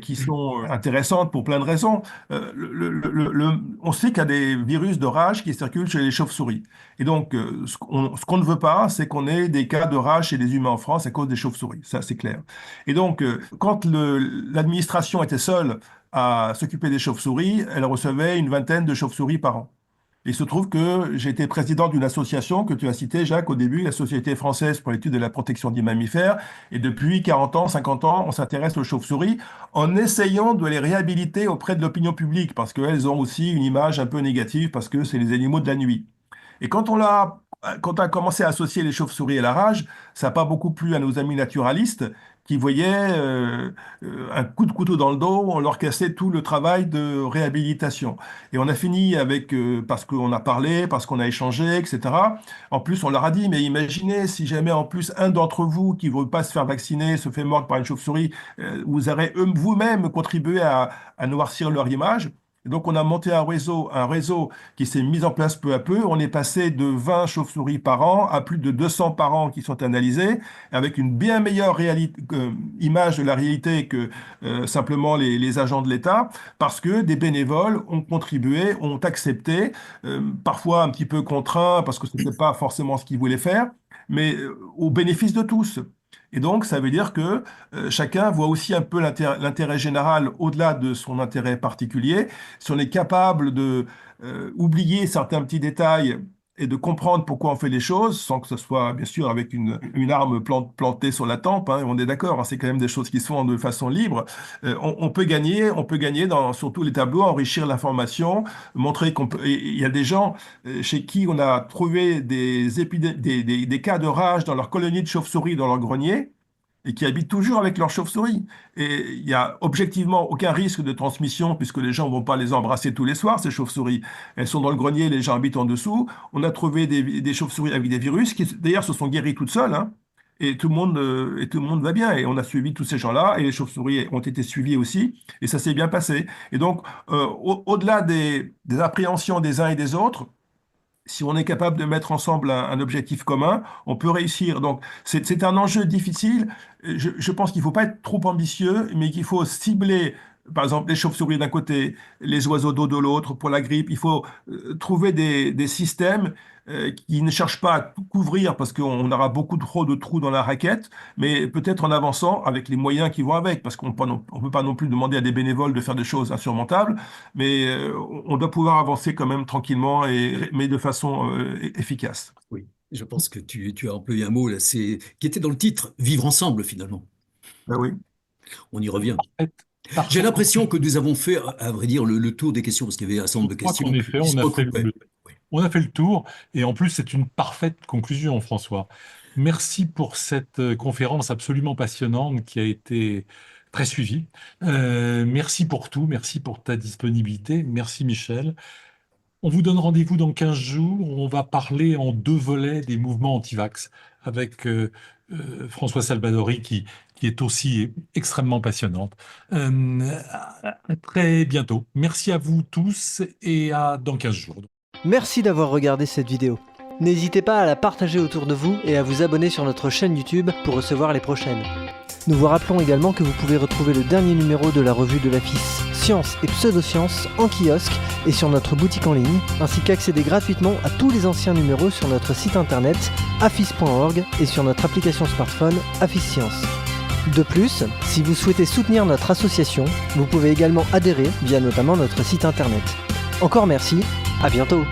S2: qui sont intéressantes pour plein de raisons. On sait qu'il y a des virus de rage qui circulent chez les chauves-souris. Et donc, ce qu'on ne veut pas, c'est qu'on ait des cas de rage chez les humains en France à cause des chauves-souris. Ça, c'est clair. Et donc, quand l'administration était seule à s'occuper des chauves-souris, elle recevait une vingtaine de chauves-souris par an. Il se trouve que j'ai été président d'une association que tu as citée, Jacques, au début, la Société française pour l'étude de la protection des mammifères. Et depuis 40 ans, 50 ans, on s'intéresse aux chauves-souris en essayant de les réhabiliter auprès de l'opinion publique parce qu'elles ont aussi une image un peu négative parce que c'est les animaux de la nuit. Et quand on a commencé à associer les chauves-souris à la rage, ça n'a pas beaucoup plu à nos amis naturalistes qui voyaient un coup de couteau dans le dos, on leur cassait tout le travail de réhabilitation. Et on a fini avec, parce qu'on a parlé, parce qu'on a échangé, etc. En plus, on leur a dit, mais imaginez si jamais en plus un d'entre vous qui ne veut pas se faire vacciner se fait mordre par une chauve-souris, vous aurez vous-même contribué à noircir leur image. Et donc, on a monté un réseau qui s'est mis en place peu à peu. On est passé de 20 chauves-souris par an à plus de 200 par an qui sont analysés, avec une bien meilleure image de la réalité que simplement les agents de l'État, parce que des bénévoles ont contribué, ont accepté, parfois un petit peu contraints, parce que ce n'était pas forcément ce qu'ils voulaient faire, mais au bénéfice de tous. Et donc, ça veut dire que chacun voit aussi un peu l'intérêt général au-delà de son intérêt particulier. Si on est capable de oublier certains petits détails et de comprendre pourquoi on fait les choses, sans que ce soit, bien sûr, avec une arme plantée sur la tempe, hein, on est d'accord, hein, c'est quand même des choses qui se font de façon libre. On peut gagner sur tous les tableaux, enrichir l'information, montrer qu'on peut. Il y a des gens chez qui on a trouvé des cas de rage dans leur colonie de chauves-souris, dans leur grenier, et qui habitent toujours avec leurs chauves-souris. Et il n'y a objectivement aucun risque de transmission puisque les gens ne vont pas les embrasser tous les soirs, ces chauves-souris. Elles sont dans le grenier, les gens habitent en dessous. On a trouvé des chauves-souris avec des virus qui, d'ailleurs, se sont guéries toutes seules, hein. Et tout le monde va bien. Et on a suivi tous ces gens-là, et les chauves-souris ont été suivies aussi, et ça s'est bien passé. Et donc, au-delà des appréhensions des uns et des autres, si on est capable de mettre ensemble un objectif commun, on peut réussir. Donc, c'est un enjeu difficile. Je pense qu'il ne faut pas être trop ambitieux, mais qu'il faut cibler, par exemple, les chauves-souris d'un côté, les oiseaux d'eau de l'autre pour la grippe. Il faut trouver des systèmes qui ne cherchent pas à tout couvrir parce qu'on aura beaucoup trop de trous dans la raquette, mais peut-être en avançant avec les moyens qui vont avec, parce qu'on ne peut pas non plus demander à des bénévoles de faire des choses insurmontables, mais on doit pouvoir avancer quand même tranquillement, mais de façon efficace.
S3: Oui, je pense que tu as employé un mot là, qui était dans le titre, vivre ensemble finalement.
S2: Ben oui.
S3: On y revient.
S1: Parfait.
S3: J'ai
S1: Parfait.
S3: l'impression que nous avons fait, à vrai dire, le tour des questions, parce qu'il y avait un certain nombre de
S1: Je crois
S3: questions
S1: qu'en effet,
S3: qui se recoupaient. Oui.
S1: on a fait le tour. Et en plus, c'est une parfaite conclusion, François. Merci pour cette conférence absolument passionnante qui a été très suivie. Merci pour tout. Merci pour ta disponibilité. Merci, Michel. On vous donne rendez-vous dans 15 jours. On va parler en 2 volets des mouvements anti-vax avec François Salvadori qui est aussi extrêmement passionnante. À très bientôt. Merci à vous tous et à dans 15 jours.
S4: Merci d'avoir regardé cette vidéo. N'hésitez pas à la partager autour de vous et à vous abonner sur notre chaîne YouTube pour recevoir les prochaines. Nous vous rappelons également que vous pouvez retrouver le dernier numéro de la revue de l'AFIS Science et Pseudosciences en kiosque et sur notre boutique en ligne, ainsi qu'accéder gratuitement à tous les anciens numéros sur notre site internet afis.org et sur notre application smartphone Afis Science. De plus, si vous souhaitez soutenir notre association, vous pouvez également adhérer via notamment notre site internet. Encore merci, à bientôt.